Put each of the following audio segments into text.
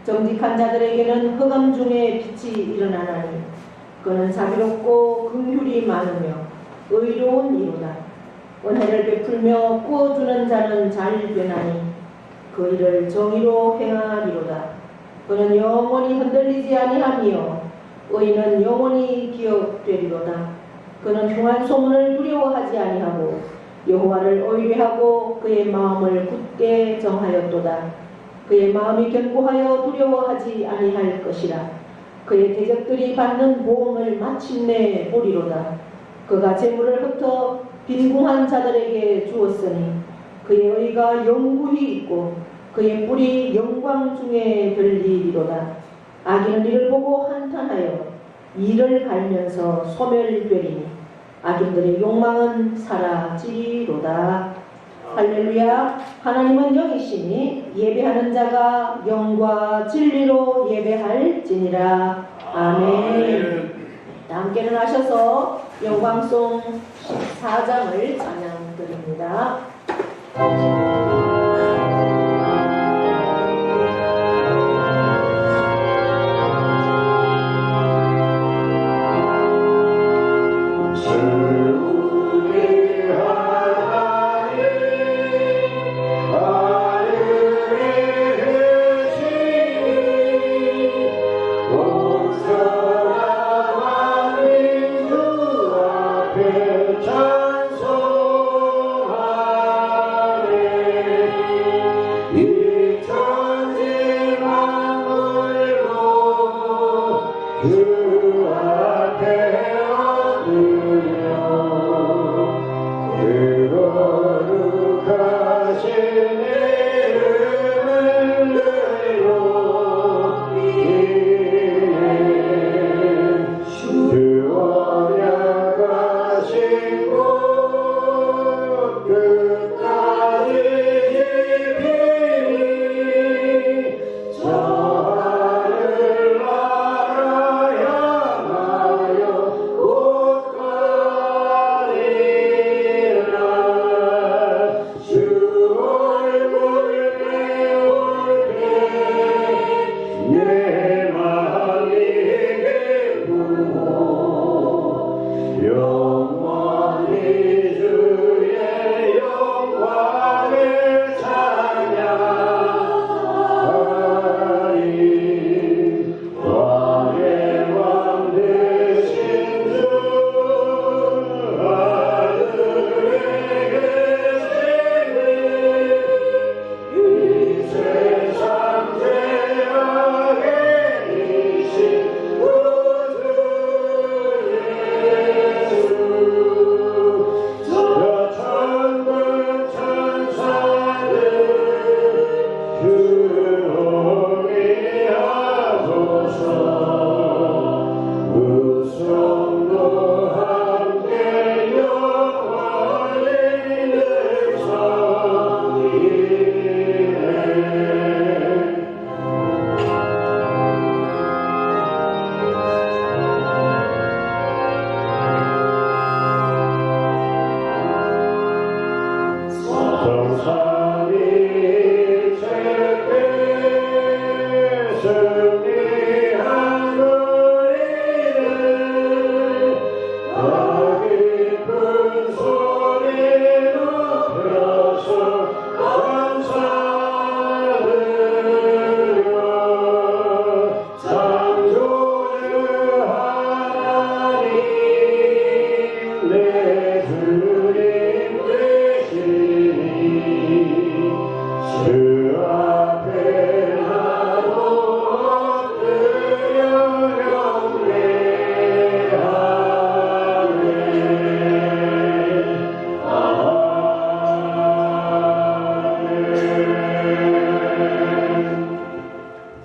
정직한 자들에게는 흑암 중에 빛이 일어나나니 그는 자비롭고 긍휼이 많으며 의로운 이로다. 은혜를 베풀며 구워주는 자는 잘 되나니 그 일을 정의로 행하리로다. 그는 영원히 흔들리지 아니하며 의인은 영원히 기억되리로다. 그는 흉한 소문을 두려워하지 아니하고 여호와를 의뢰하고 그의 마음을 굳게 정하였도다. 그의 마음이 견고하여 두려워하지 아니할 것이라. 그의 대적들이 받는 보응을 마침내 보리로다. 그가 재물을 흩어 빈궁한 자들에게 주었으니 그의 의가 영구히 있고 그의 뿔이 영광 중에 들리리로다. 악인은 이를 보고 한탄하여 이를 갈면서 소멸되리니 악인들의 욕망은 사라지리로다. 할렐루야. 하나님은 영이시니 예배하는 자가 영과 진리로 예배할지니라. 아멘. 함께는 하셔서 영광송 14장을 찬양드립니다.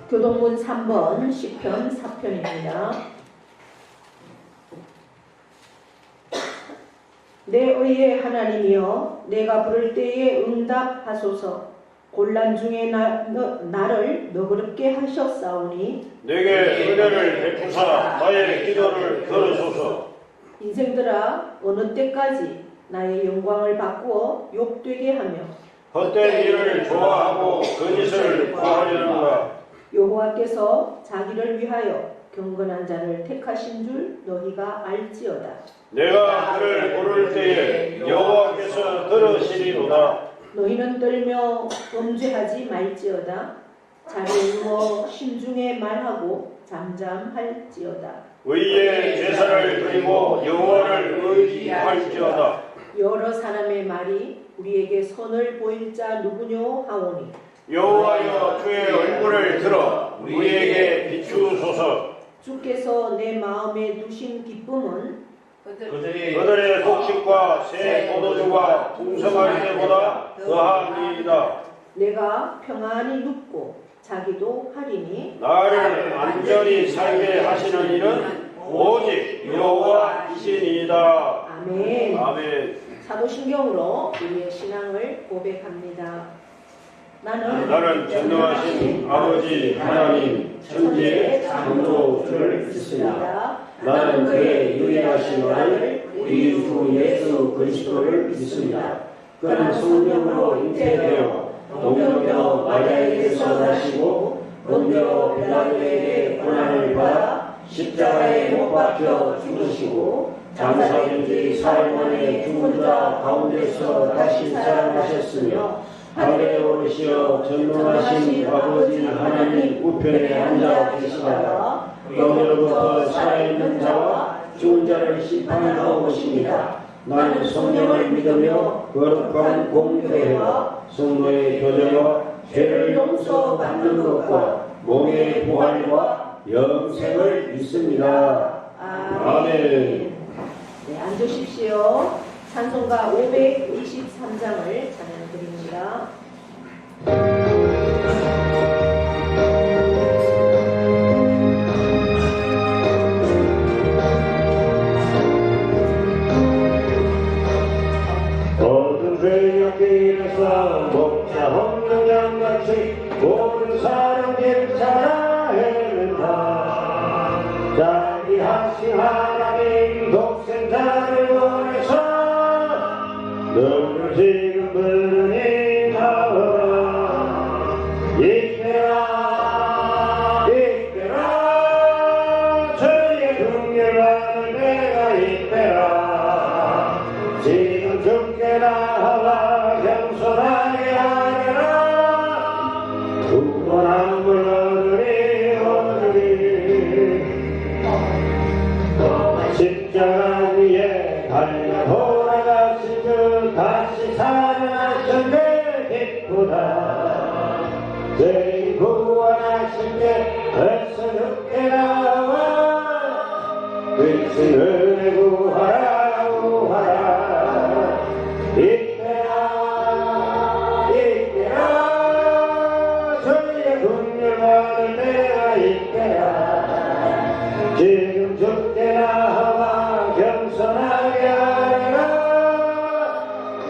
교동문 3번 시편 4편입니다. 내 의의 하나님이여 내가 부를 때에 응답하소서. 곤란 중에 나를 너그럽게 하셨사오니 내게 은혜를 베푸사 나의 기도를 들으소서. 인생들아 어느 때까지 나의 영광을 바꾸어 욕되게 하며 헛된 일을 좋아하고 거짓을 구하려는가. 여호와께서 자기를 위하여 경건한 자를 택하신 줄 너희가 알지어다. 내가 그를 부를 때에 여호와께서 들으시리로다. 너희는 떨며 범죄하지 말지어다. 잘을 이루어 신중에 말하고 잠잠할지어다. 의의 제사를 드리고 여호와를 의지할지어다. 여러 사람의 말이 우리에게 선을 보일 자 누구뇨 하오니 여호와여 주의 얼굴을 들어 우리에게 비추소서. 주께서 내 마음에 두신 기쁨은 그들의 곡식과 새 포도주가 풍성할 때보다 더함이니이다. 내가 평안히 눕고 자기도 하리니 나를 안전히 살게 하시는 이는 오직 여호와이시니이다. 아멘. 아멘. 사도신경으로 우리의 신앙을 고백합니다. 나는 전능하신 아버지 하나님 천지의 창조 주를 믿습니다. 나는 그의 유일하신 아들 우리 주 예수 그리스도를 믿습니다. 그는 성령으로 잉태되어 동정녀 마리아에게서 나시고 본디오 빌라도에게 고난을 받아 십자가에 못 박혀 죽으시고 장사된 지 사흘 만에 죽은 자 가운데서 다시 살아나셨으며 하늘에 오르시어 전능하신 아버지 하나님 우편에 앉아 계시다가 영으로부터 살아있는 자와 죽은 자를 심판하러 오십니다. 나는 성령을 믿으며 거룩한 공교회와 성도의 교제와 죄를 용서받는 것과 몸의 부활과 영생을 믿습니다. 아멘. 네, 앉으십시오. 찬송가 523장을 찬양드립니다. 어두운 새벽 길에서 목자 없는 양같이 모든 사람들 찾아 헤맨다. 자비하신 하나님 독생자를 보내서 너를 지금 부르니 나오라. 이때라 이때라 저의 긍휼하는 내가 이때라. 지금 죽게 나와 겸손하게 하리라. 구원한 물 얻으리 얻으리. 십자가 위에 달려 돌아가신 주 다시 살아나셨네 기쁘다. 죄인 구원하신 게 벌써 죽게 나와 그치 은혜 구하라 구하라. 이때라 이때라 저희의 긍휼하는 내가 이때라. 지금 죽게 나와 겸손하게 하리라.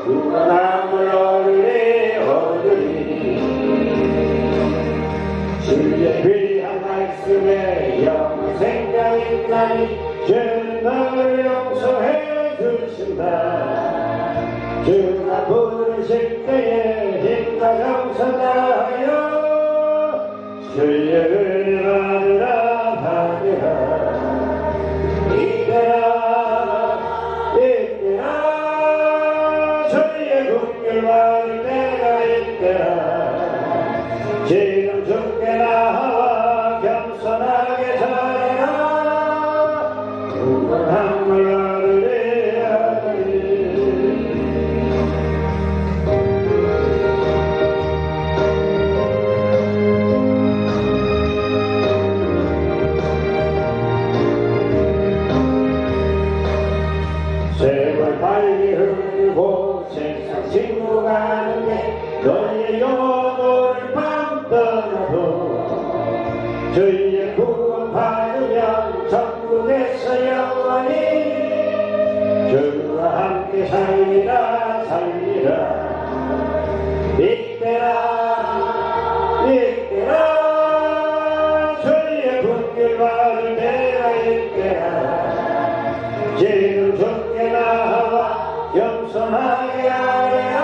구원함을 얻으리 얻으리. 주의 귀한 말씀에 영원 생명이 있나니 죄는 너를 용서해 주신다. 주가 부르실 때에 힘과 정성 다하여 주의 은혜 받으라 받으라. 이때라 이때라 저희의 긍휼받을 때가 이때라. 지금 죽게 나와 겸손하게 살아라. 구원함을 얻으리 얻으리. 세월 빨리 흐르고 세상 지고 가는데 너희의 영혼을 밤 떠나도 저희의 구원 받으면 천국에서 영원히 주와 함께 살리라 살리라. 이때라 이때라 저희의 긍휼 받을 때가 이때라. 지금 죽게 나와 겸손하게 하리라.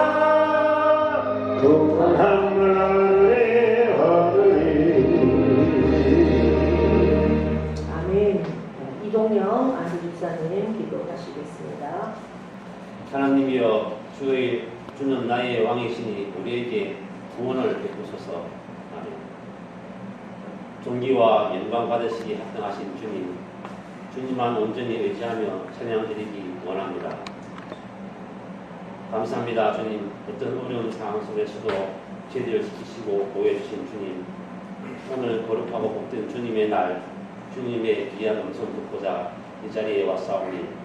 구원함을 얻으리 얻으리. 주여 주는 나의 왕이시니 우리에게 구원을 베푸소서. 아멘. 존귀와 영광 받으시기 합당하신 주님, 주님만 온전히 의지하며 찬양드리기 원합니다. 감사합니다. 주님, 어떤 어려운 상황 속에서도 제대로 지키시고 보호해주신 주님, 오늘 거룩하고 복된 주님의 날, 주님의 귀한 음성 듣고자 이 자리에 왔사오니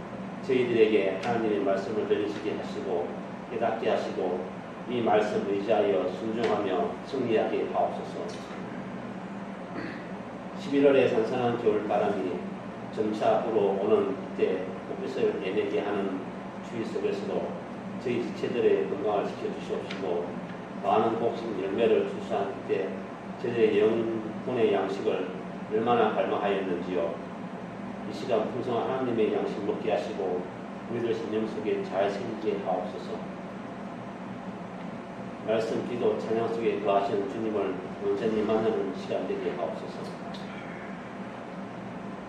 저희들에게 하나님의 말씀을 들으시게 하시고 깨닫게 하시고 이 말씀 의지하여 순종하며 승리하게 하옵소서. 11월의 선선한 겨울바람이 점차 불어오는 때 햇빛을 내내게 하는 추위 속에서도 저희 지체들의 건강을 지켜주시옵시고 많은 복심 열매를 출산할 때 저희의 영혼의 양식을 얼마나 갈망하였는지요. 이 시간 풍성한 하나님의 양식 먹게 하시고 우리들 신념 속에 잘 생기게 하옵소서. 말씀, 기도, 찬양 속에 거하시는 주님을 온전히 만나는 시간 되게 하옵소서.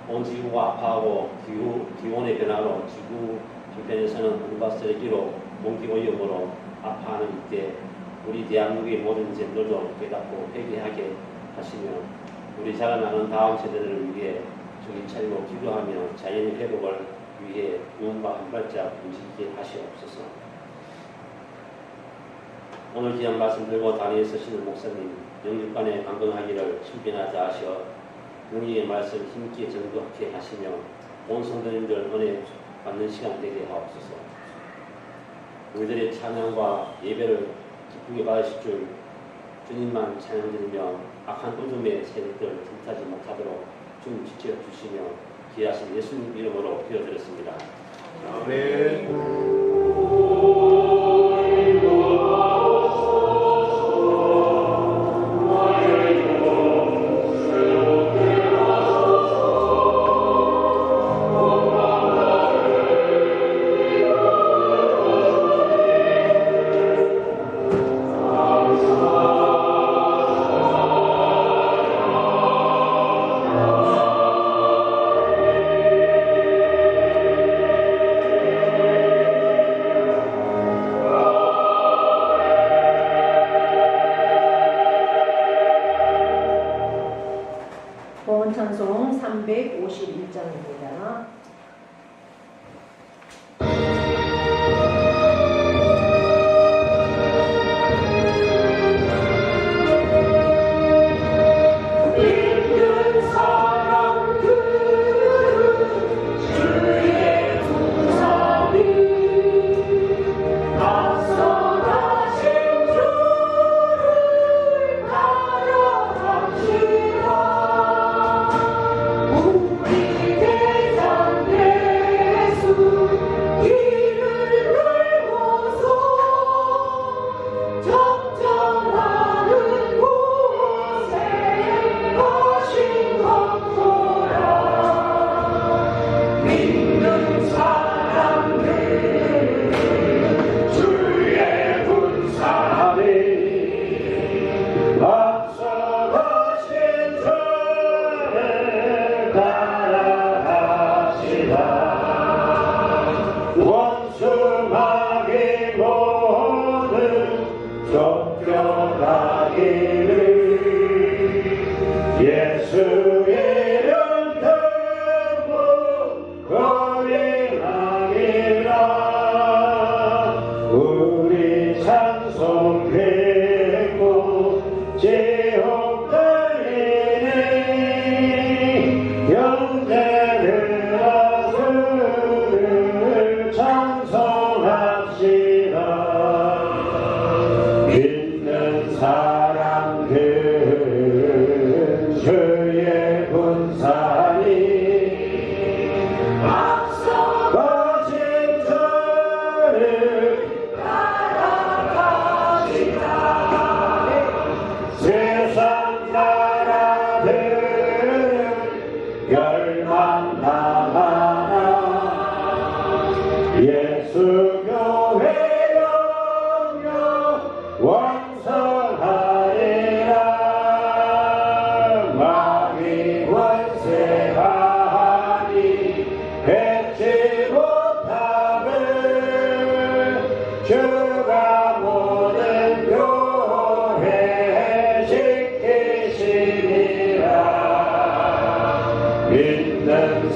온 지구가 아파하고 기온의 변화로 지구 한편에서는 온갖 쓰레기로 공기오염으로 아파하는 이때 우리 대한민국의 모든 젠들도 깨닫고 회개하게 하시며 우리 자라나는 다음 세대들을 위해 정신 차리고 기도하며 자연의 회복을 위해 무언가 한 발짝 움직이게 하시옵소서. 오늘 귀한 말씀 들고 다니엘 서시는 목사님 영육간에 강건하기를 신변하자 하시어 영리의 말씀 힘있게 전도하게 하시며 온 성도님들 은혜 받는 시간 되게 하옵소서. 우리들의 찬양과 예배를 기쁘게 받으실 줄 주님만 찬양드리며 악한 어둠의 세력들 틈타지 못하도록 주님 지켜주시며 귀하신 예수님 이름으로 기도드렸습니다. 아멘. 찬송 351장입니다.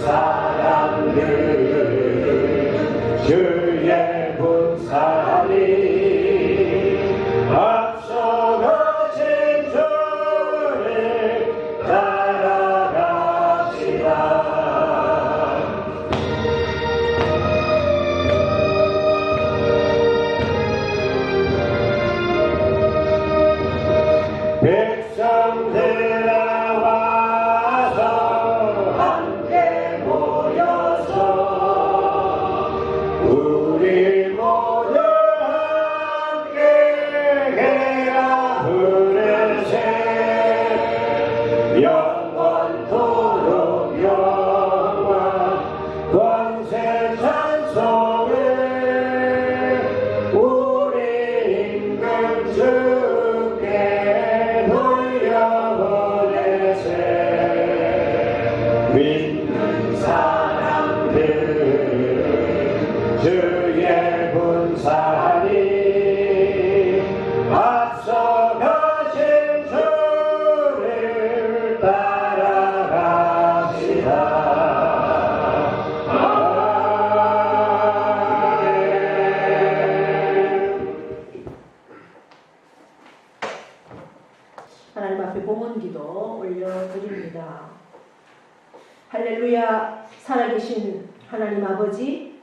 사람들 주의 분사리 앞서가신 주를 따라갑시다. 백성들아 와서 함께 모여서 우리 모두 함께 해라 부르세 영원토록 영원 권세 찬송을 우리 임금 주께 돌려보내세 믿는 사람들 주의 분사리 앞서가신 주를 따라갑시다. 하나님 앞에 봉헌기도 올려드립니다. 할렐루야. 살아계신 하나님 아버지,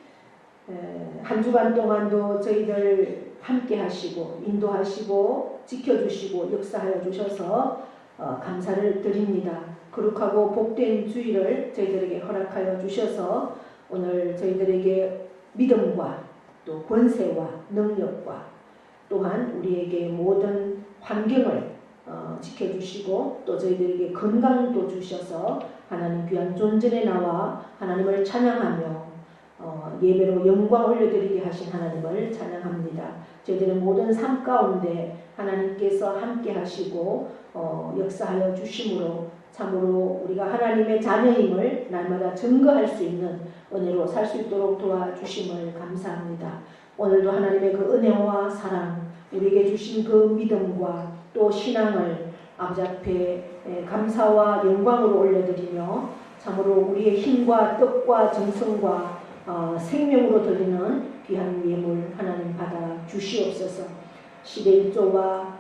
한 주간 동안도 저희들 함께 하시고 인도하시고 지켜주시고 역사하여 주셔서 감사를 드립니다. 거룩하고 복된 주일을 저희들에게 허락하여 주셔서 오늘 저희들에게 믿음과 또 권세와 능력과 또한 우리에게 모든 환경을 지켜주시고 또 저희들에게 건강도 주셔서 하나님 귀한 존전에 나와 하나님을 찬양하며 예배로 영광 올려드리게 하신 하나님을 찬양합니다. 저희들의 모든 삶 가운데 하나님께서 함께 하시고 역사하여 주심으로 참으로 우리가 하나님의 자녀임을 날마다 증거할 수 있는 은혜로 살 수 있도록 도와주심을 감사합니다. 오늘도 하나님의 그 은혜와 사랑, 우리에게 주신 그 믿음과 또 신앙을 아버지 앞에 감사와 영광으로 올려드리며 참으로 우리의 힘과 뜻과 정성과 생명으로 드리는 귀한 예물 하나님 받아 주시옵소서. 시대일조와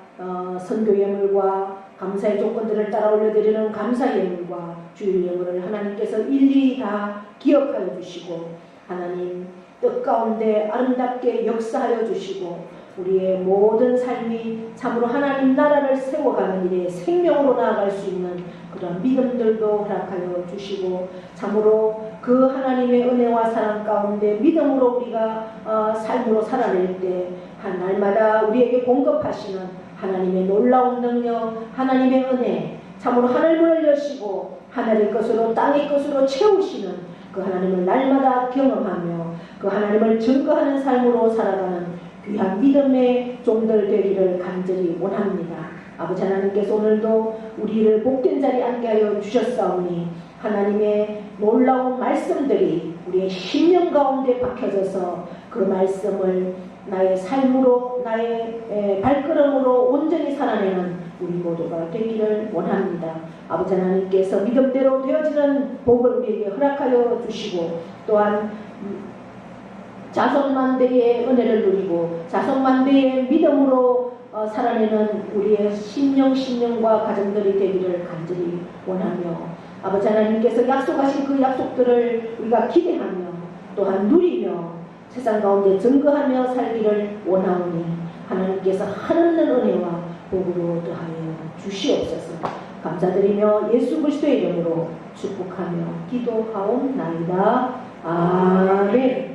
선교 예물과 감사의 조건들을 따라 올려드리는 감사 예물과 주일 예물을 하나님께서 일일이 다 기억하여 주시고 하나님 뜻 가운데 아름답게 역사하여 주시고 우리의 모든 삶이 참으로 하나님 나라를 세워가는 일에 생명으로 나아갈 수 있는 그런 믿음들도 허락하여 주시고 참으로 그 하나님의 은혜와 사랑 가운데 믿음으로 우리가 삶으로 살아낼 때 한 날마다 우리에게 공급하시는 하나님의 놀라운 능력, 하나님의 은혜, 참으로 하늘문을 여시고 하늘의 것으로 땅의 것으로 채우시는 그 하나님을 날마다 경험하며 그 하나님을 증거하는 삶으로 살아가는 귀한 믿음의 종들 되기를 간절히 원합니다. 아버지 하나님께서 오늘도 우리를 복된 자리에 앉게 하여 주셨사오니 하나님의 놀라운 말씀들이 우리의 심령 가운데 박혀져서 그 말씀을 나의 삶으로 나의 발걸음으로 온전히 살아내는 우리 모두가 되기를 원합니다. 아버지 하나님께서 믿음대로 되어지는 복을 우리에게 허락하여 주시고 또한 자손만대의 은혜를 누리고 자손만대의 믿음으로 살아내는 우리의 심령과 가정들이 되기를 간절히 원하며 아버지 하나님께서 약속하신 그 약속들을 우리가 기대하며 또한 누리며 세상 가운데 증거하며 살기를 원하오니 하나님께서 한없는 은혜와 복으로 더하여 주시옵소서. 감사드리며 예수 그리스도의 이름으로 축복하며 기도하옵나이다. 아멘.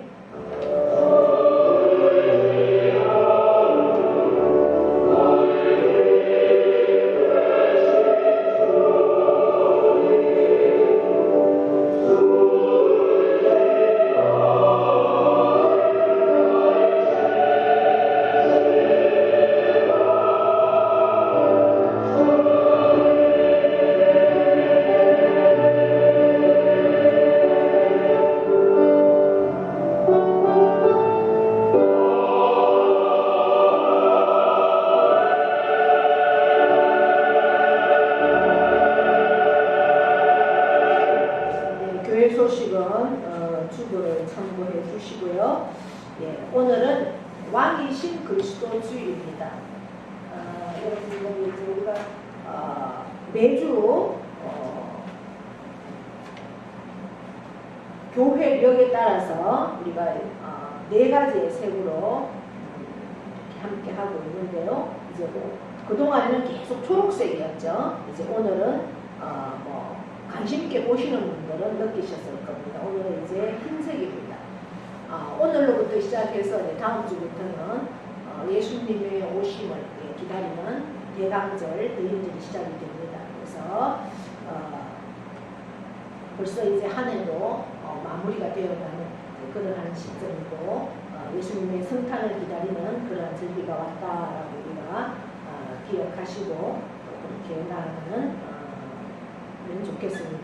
소식은 주보를 참고해 주시고요. 예, 오늘은 왕이신 그리스도 주일입니다. 여러분들이 이제 우리가 매주 교회력에 따라서 우리가 네 가지의 색으로 함께 하고 있는데요. 이제 그동안에는 계속 초록색이었죠. 이제 오늘은 관심 있게 보시는 분들은 느끼셨을 겁니다. 오늘은 이제 흰색입니다. 오늘로부터 시작해서 이제 다음 주부터는 예수님의 오심을 기다리는 대강절 대인절이 시작이 됩니다. 그래서 벌써 이제 한 해도 마무리가 되어가는 그러한 시점이고 예수님의 성탄을 기다리는 그러한 절기가 왔다라고 우리가 기억하시고 그렇게 나아가는 좋겠습니다.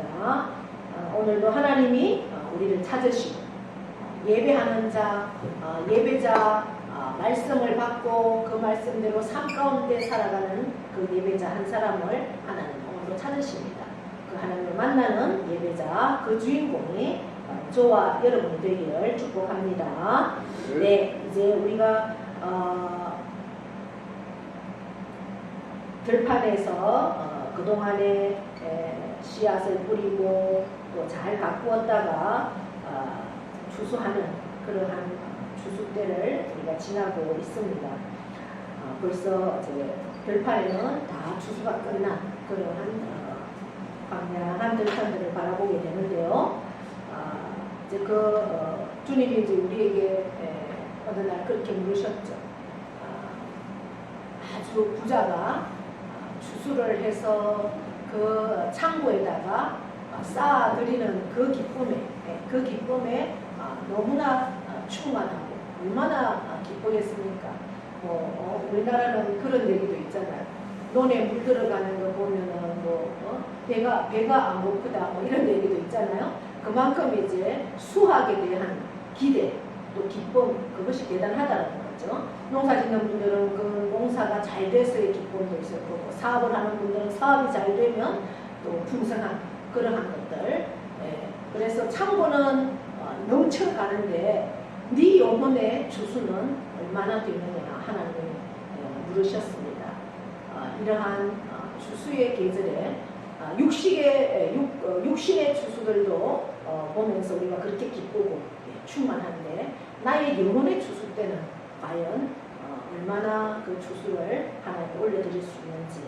오늘도 하나님이 우리를 찾으시고 예배하는 자, 예배자 말씀을 받고 그 말씀대로 삶 가운데 살아가는 그 예배자 한 사람을 하나님 오늘도 찾으십니다. 그 하나님을 만나는 예배자 그 주인공이 저와 여러분이 되기를 축복합니다. 네, 이제 우리가 들판에서 그동안에 씨앗을 뿌리고 또 잘 가꾸었다가 추수하는 그러한 추수 때를 우리가 지나고 있습니다. 벌써 이제 들판에는 다 추수가 끝난 그러한 광야한 들판들을 바라보게 되는데요. 이제 주님이 이제 우리에게 어느 날 그렇게 물으셨죠. 아주 부자가 추수를 해서 그 창고에다가 쌓아드리는 그 기쁨에 너무나 충만하고 얼마나 기쁘겠습니까? 우리나라는 그런 얘기도 있잖아요. 논에 물 들어가는 거 보면은 배가 안 고프다 이런 얘기도 있잖아요. 그만큼 이제 수확에 대한 기대 또 기쁨 그것이 대단하다는 거죠. 농사 짓는 분들은 그 농사가 잘 돼서의 기쁨도 있을 거고 사업을 하는 분들은 사업이 잘 되면 또 풍성한 그러한 것들. 그래서 창고는 넘쳐가는데 네 영혼의 주수는 얼마나 되느냐 하나님이 물으셨습니다. 이러한 주수의 계절에 육신의 주수들도 보면서 우리가 그렇게 기쁘고 충만한데 나의 영혼의 주수 때는 과연 얼마나 그 주수를 하나님께 올려드릴 수 있는지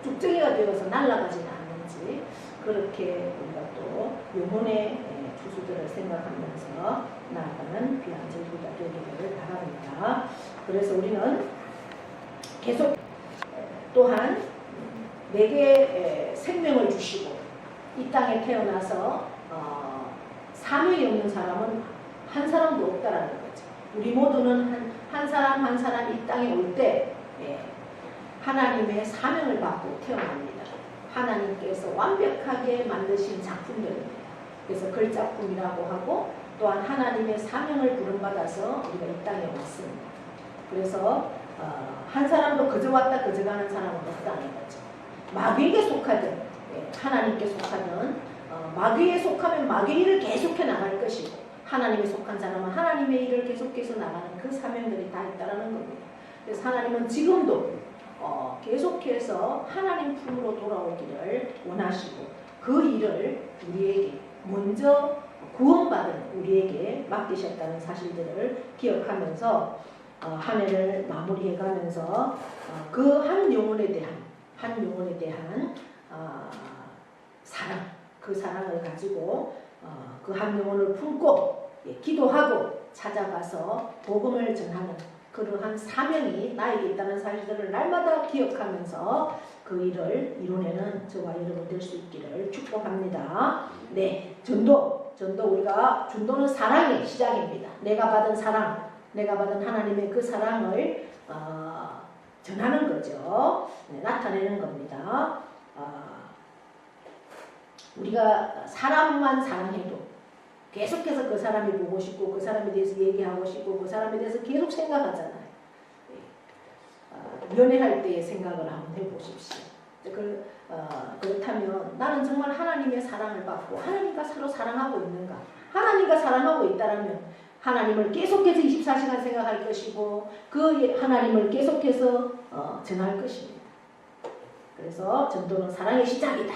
쭉정이가 되어서 날아가지는 않는지 그렇게 우리가 또 영혼의 주수들을 생각하면서 나아가는 귀한 절기가 되기를 바랍니다. 그래서 우리는 계속 또한 내게 생명을 주시고 이 땅에 태어나서 사명이 없는 사람은 한 사람도 없다라는 거죠. 우리 모두는 한 사람 한 사람 이 땅에 올 때 하나님의 사명을 받고 태어납니다. 하나님께서 완벽하게 만드신 작품들입니다. 그래서 글작품이라고 하고 또한 하나님의 사명을 부름받아서 우리가 이 땅에 왔습니다. 그래서 한 사람도 그저 왔다 그저 가는 사람은 없다는 거죠. 마귀에게 속하든 하나님께 속하든 마귀에 속하면 마귀의 일을 계속해 나갈 것이고 하나님에 속한 사람은 하나님의 일을 계속해서 나가는 그 사명들이 다 있다는 겁니다. 그래서 하나님은 지금도 계속해서 하나님 품으로 돌아오기를 원하시고 그 일을 우리에게 먼저 구원받은 우리에게 맡기셨다는 사실들을 기억하면서 한 해를 마무리해가면서 그 한 영혼에 대한 사랑, 그 사랑을 가지고 그 한 영혼을 품고 기도하고 찾아가서 복음을 전하는 그러한 사명이 나에게 있다는 사실들을 날마다 기억하면서 그 일을 이뤄내는 저와 여러분 될 수 있기를 축복합니다. 네, 전도는 사랑의 시작입니다. 내가 받은 사랑, 내가 받은 하나님의 그 사랑을 전하는 거죠. 나타내는 겁니다. 우리가 사람만 사랑해도 계속해서 그 사람이 보고 싶고 그 사람에 대해서 얘기하고 싶고 그 사람에 대해서 계속 생각하잖아요. 연애할 때의 생각을 한번 해보십시오. 그렇다면 나는 정말 하나님의 사랑을 받고 하나님과 서로 사랑하고 있는가? 하나님과 사랑하고 있다라면 하나님을 계속해서 24시간 생각할 것이고 그 하나님을 계속해서 전할 것입니다. 그래서 전도는 사랑의 시작이다.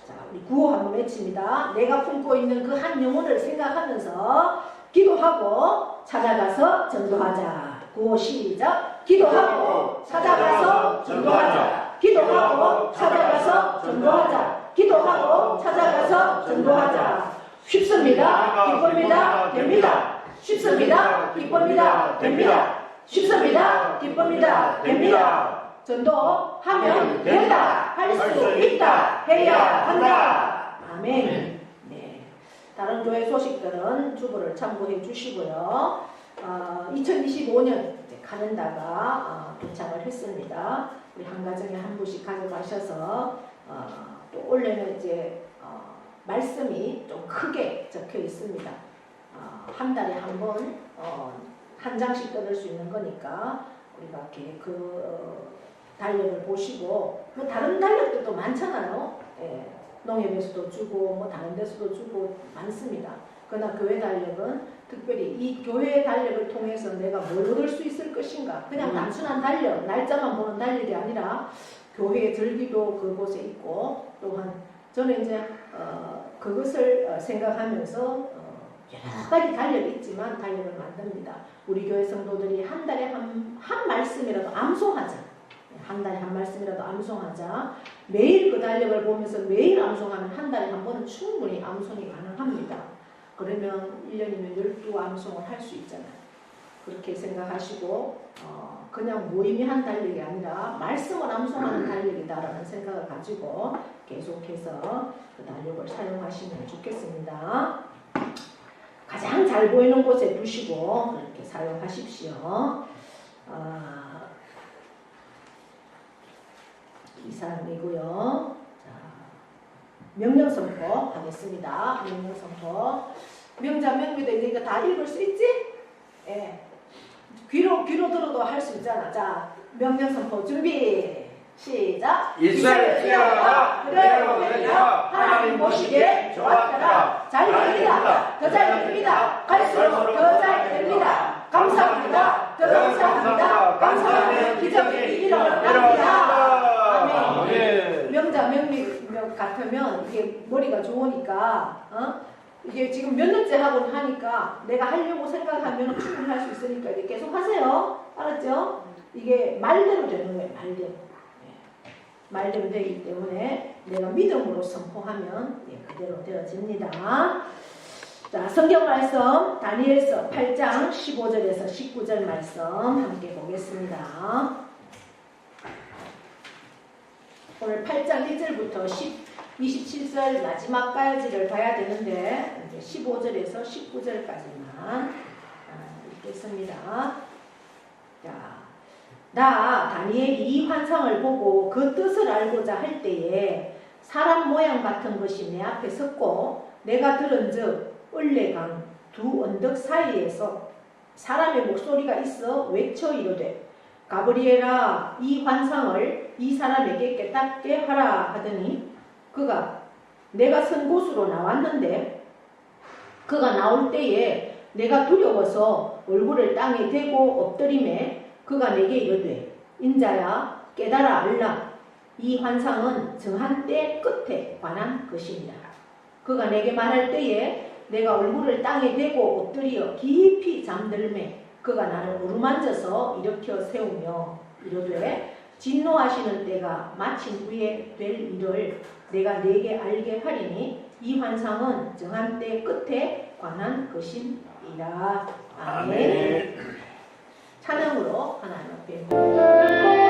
자, 우리 구호 한번 외칩니다. 내가 품고 있는 그 한 영혼을 생각하면서 기도하고 찾아가서 전도하자. 구호 시작. 기도하고 찾아가서 전도하자. 기도하고 찾아가서 전도하자. 기도하고 찾아가서 전도하자. 쉽습니다. 기쁩니다. 됩니다. 쉽습니다. 기쁩니다. 됩니다. 쉽습니다. 기쁩니다. 됩니다. 전도하면 된다. 할 수 있다. 해야 한다. 아멘. 네. 다른 교회 소식들은 주보를 참고해 주시고요. 2025년 카렌다가 도착을 했습니다. 우리 한 가정에 한 부씩 가져가셔서 또 올해는 이제 말씀이 좀 크게 적혀 있습니다. 한 달에 한 번 한 장씩 끊을 수 있는 거니까 우리가 이렇게 그 달력을 보시고 뭐 다른 달력들도 많잖아요. 예, 농협에서도 주고 뭐 다른 데서도 주고 많습니다. 그러나 교회 달력은 특별히 이 교회 달력을 통해서 내가 뭘 얻을 수 있을 것인가? 그냥 단순한 달력, 날짜만 보는 달력이 아니라 교회의 절기도 그곳에 있고 또한 저는 이제 그것을 생각하면서 여러 가지 달력이 있지만 달력을 만듭니다. 우리 교회 성도들이 한 달에 한 말씀이라도 암송하자. 한 달에 한 말씀이라도 암송하자. 매일 그 달력을 보면서 매일 암송하면 한 달에 한 번은 충분히 암송이 가능합니다. 그러면 1년이면 12암송을 할 수 있잖아요. 그렇게 생각하시고 그냥 무의미한 달력이 아니라 말씀을 암송하는 달력이다라는 생각을 가지고 계속해서 그 달력을 사용하시면 좋겠습니다. 가장 잘 보이는 곳에 두시고 그렇게 사용하십시오. 이상이고요. 자, 명령 선포 하겠습니다. 명령 선포. 명자 명비도 이제 다 읽을 수 있지? 예. 귀로 들어도 할 수 있잖아. 자, 명령 선포 준비. 시작. 이스라엘 뛰어나라. 그대로 되리라. 하나님 보시기에 좋았더라. 잘 됩니다. 더 잘 됩니다. 갈수록 더 잘 됩니다. 감사합니다. 더 감사합니다. 감사하면 기적이 일어납니다. 아멘. 명자 명비 같으면 이게 머리가 좋으니까 이게 지금 몇 년째 하고 하니까 내가 하려고 생각하면 충분히 할 수 있으니까 이제 계속 하세요. 알았죠? 이게 말대로 되는 거예요. 말대로. 말대로 되기 때문에 내가 믿음으로 선포하면 그대로 되어집니다. 자, 성경 말씀 다니엘서 8장 15절에서 19절 말씀 함께 보겠습니다. 오늘 8장 1절부터 27절 마지막까지를 봐야 되는데 이제 15절에서 19절까지만 읽겠습니다. 자, 나 다니엘이 이 환상을 보고 그 뜻을 알고자 할 때에 사람 모양 같은 것이 내 앞에 섰고 내가 들은즉 을레강 두 언덕 사이에서 사람의 목소리가 있어 외쳐 이르되 가브리엘아 이 환상을 이 사람에게 깨닫게 하라 하더니 그가 내가 선 곳으로 나왔는데 그가 나올 때에 내가 두려워서 얼굴을 땅에 대고 엎드림에 그가 내게 이르되 인자야 깨달아 알라 이 환상은 정한 때 끝에 관한 것입니다. 그가 내게 말할 때에 내가 얼굴을 땅에 대고 엎드려 깊이 잠들매 그가 나를 어루만져서 일으켜 세우며 이르되 진노하시는 때가 마친 후에 될 일을 내가 내게 알게 하리니 이 환상은 정한 때 끝에 관한 것이니라. 아멘. 찬양으로 하나님 앞에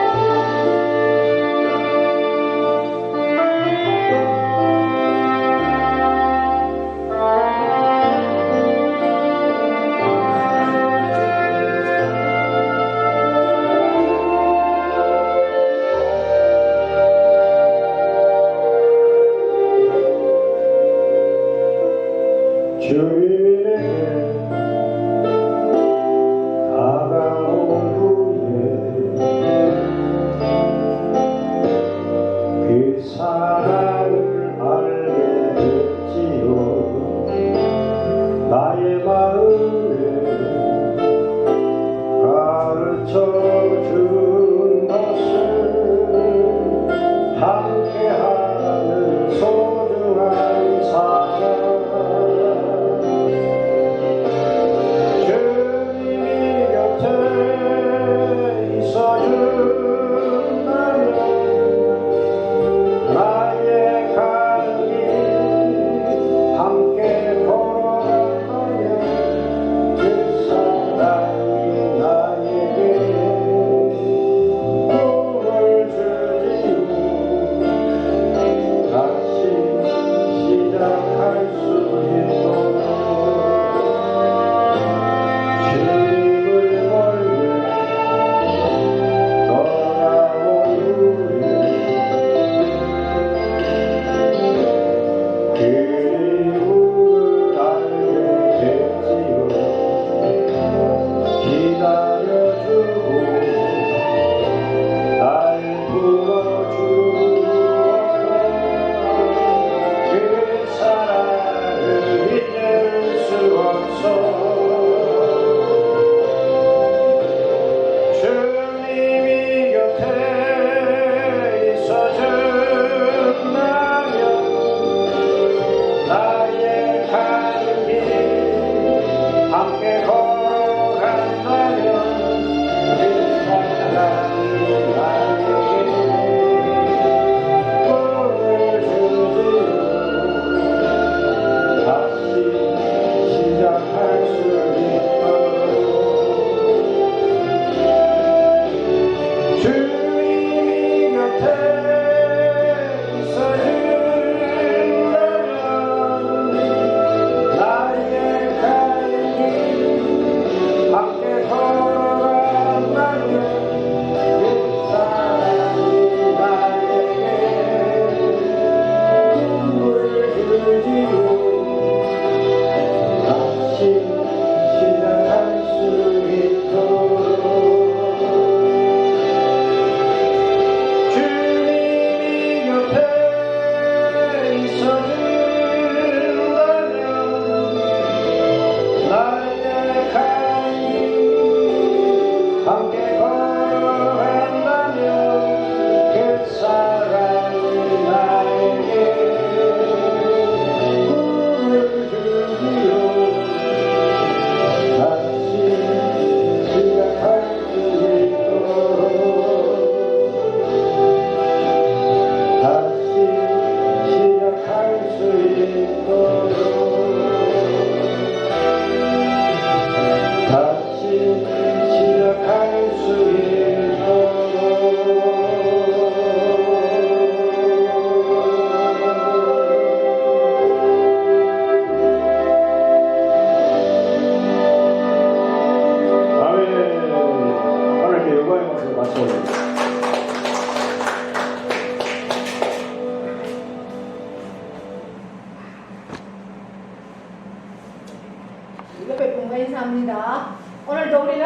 여러분과 인사합니다. 오늘도 우리는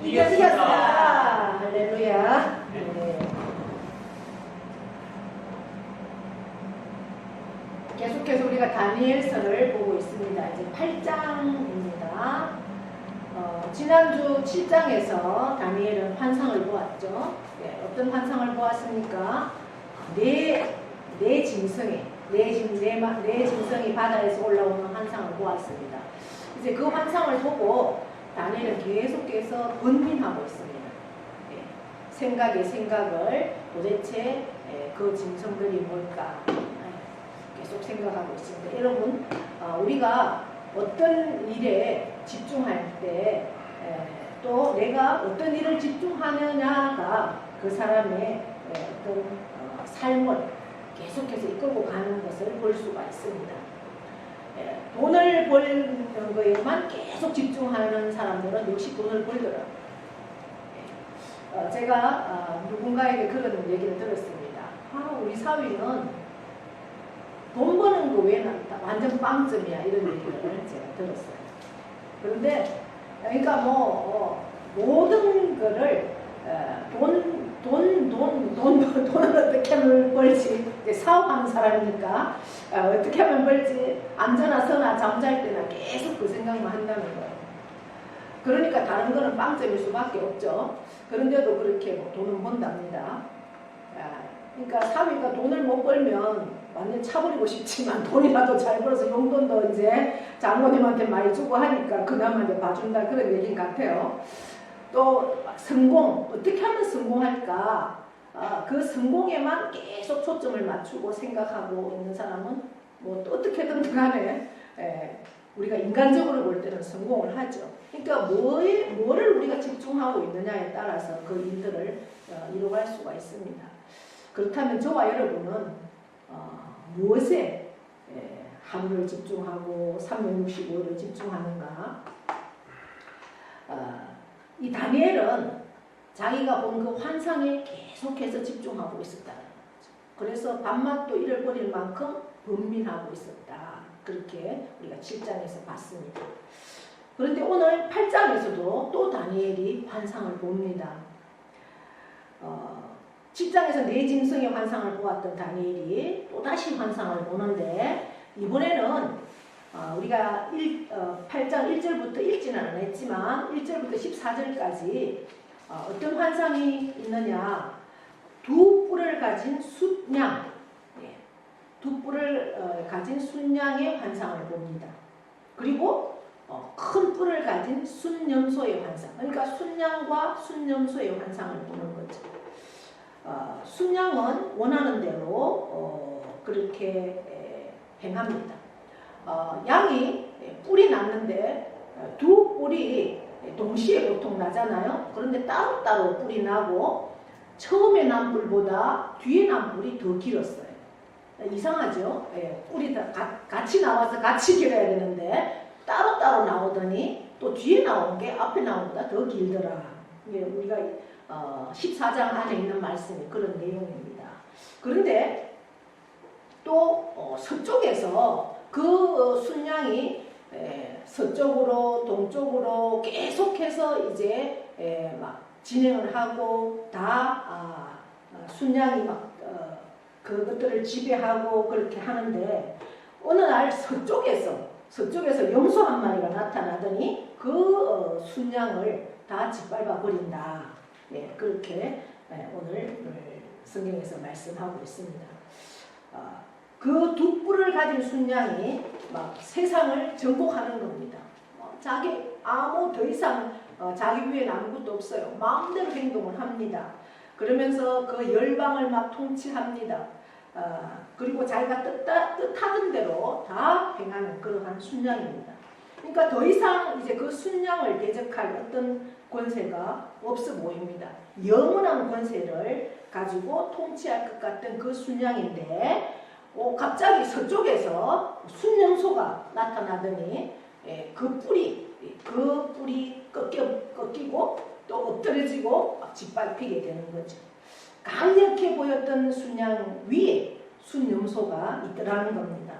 이겼습니다. 할렐루야. 네. 계속해서 우리가 다니엘서를 보고 있습니다. 이제 8장입니다. 지난주 7장에서 다니엘은 환상을 보았죠. 네, 어떤 환상을 보았습니까? 네 짐승이 바다에서 올라오는 환상을 보았습니다. 이제 그 환상을 보고 다니엘은 계속해서 번민하고 있습니다. 네, 생각을 도대체 그 짐승들이 뭘까 계속 생각하고 있습니다. 여러분, 우리가 어떤 일에 집중할 때 또 내가 어떤 일을 집중하느냐가 그 사람의 어떤 삶을 계속해서 이끌고 가는 것을 볼 수가 있습니다. 돈을 버는 거에만 계속 집중하는 사람들은 역시 돈을 벌더라고요. 제가 누군가에게 그런 얘기를 들었습니다. 우리 사위는 돈 버는 거 외에는 완전 빵점이야, 이런 얘기를 제가 들었어요. 그런데 그러니까 모든 거를 돈을 어떻게 하면 벌지, 이제 사업하는 사람이니까 어떻게 하면 벌지, 앉아나 서나 잠잘 때나 계속 그 생각만 한다는 거예요. 그러니까 다른 거는 빵점일 수밖에 없죠. 그런데도 그렇게 돈은 번답니다. 그러니까 사위가 돈을 못 벌면 완전 차버리고 싶지만 돈이라도 잘 벌어서 용돈도 이제 장모님한테 많이 주고 하니까 그나마 이제 봐준다, 그런 얘기인 것 같아요. 또 성공, 어떻게 하면 성공할까, 그 성공에만 계속 초점을 맞추고 생각하고 있는 사람은 뭐 또 어떻게든 간에 우리가 인간적으로 볼 때는 성공을 하죠. 그러니까 뭐를 우리가 집중하고 있느냐에 따라서 그 일들을 이루어갈 수가 있습니다. 그렇다면 저와 여러분은 무엇에 하루를 집중하고 365일을 집중하는가? 이 다니엘은 자기가 본 그 환상에 계속해서 집중하고 있었다는 거죠. 그래서 밤낮도 잃어버릴 만큼 번민하고 있었다. 그렇게 우리가 7장에서 봤습니다. 그런데 오늘 8장에서도 또 다니엘이 환상을 봅니다. 7장에서 네 짐승의 환상을 보았던 다니엘이 또다시 환상을 보는데, 이번에는 우리가 8장 1절부터 읽지는 않았지만 1절부터 14절까지 어떤 환상이 있느냐, 두 뿔을 가진 숫양, 두 뿔을 가진 순양의 환상을 봅니다. 그리고 큰 뿔을 가진 순염소의 환상, 그러니까 순양과 순염소의 환상을 보는 거죠. 순양은 원하는 대로 그렇게 행합니다. 양이 뿔이 났는데 두 뿔이 동시에 보통 나잖아요. 그런데 따로따로 뿔이 나고 처음에 난 뿔보다 뒤에 난 뿔이 더 길었어요. 이상하죠? 뿔이 다 같이 나와서 같이 길어야 되는데 따로따로 나오더니 또 뒤에 나온 게 앞에 나온 것보다 더 길더라. 우리가 14장 안에 있는 말씀이 그런 내용입니다. 그런데 또 서쪽에서 그 순양이 서쪽으로 동쪽으로 계속해서 이제 막 진행을 하고 다 순양이 막 그것들을 지배하고 그렇게 하는데, 어느 날 서쪽에서 염소 한 마리가 나타나더니 그 순양을 다 짓밟아 버린다. 그렇게 오늘 성경에서 말씀하고 있습니다. 그 두 뿔을 가진 순양이 막 세상을 정복하는 겁니다. 더 이상 자기 위에는 아무것도 없어요. 마음대로 행동을 합니다. 그러면서 그 열방을 막 통치합니다. 그리고 자기가 뜻하던 대로 다 행하는 그러한 순양입니다. 그러니까 더 이상 이제 그 순양을 대적할 어떤 권세가 없어 보입니다. 영원한 권세를 가지고 통치할 것 같은 그 순양인데, 갑자기 서쪽에서 순염소가 나타나더니 그 뿔이 꺾이고 또 엎드려지고 막 짓밟히게 되는 거죠. 강력해 보였던 순양 위에 순염소가 있더라는 겁니다.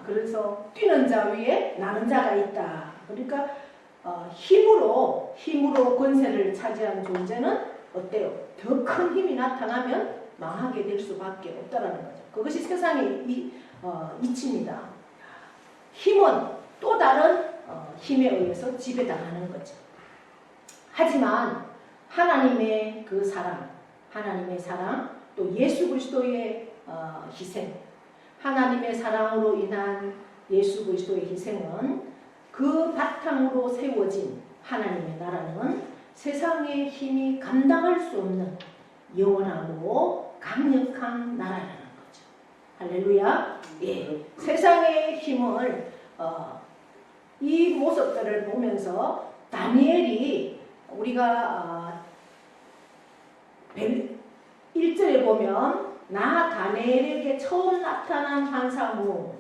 그래서 뛰는 자 위에 나는 자가 있다. 그러니까 힘으로 권세를 차지하는 존재는 어때요? 더 큰 힘이 나타나면 망하게 될 수밖에 없다라는 거죠. 그것이 세상의 이치입니다. 힘은 또 다른 힘에 의해서 지배당하는 거죠. 하지만 하나님의 그 사랑, 하나님의 사랑, 또 예수 그리스도의 희생, 하나님의 사랑으로 인한 예수 그리스도의 희생은 그 바탕으로 세워진 하나님의 나라는 세상의 힘이 감당할 수 없는 영원하고 강력한 나라라는 거죠. 할렐루야. 예. 세상의 힘을 이 모습들을 보면서 다니엘이 우리가 1절에 보면 나 다니엘에게 처음 나타난 환상 후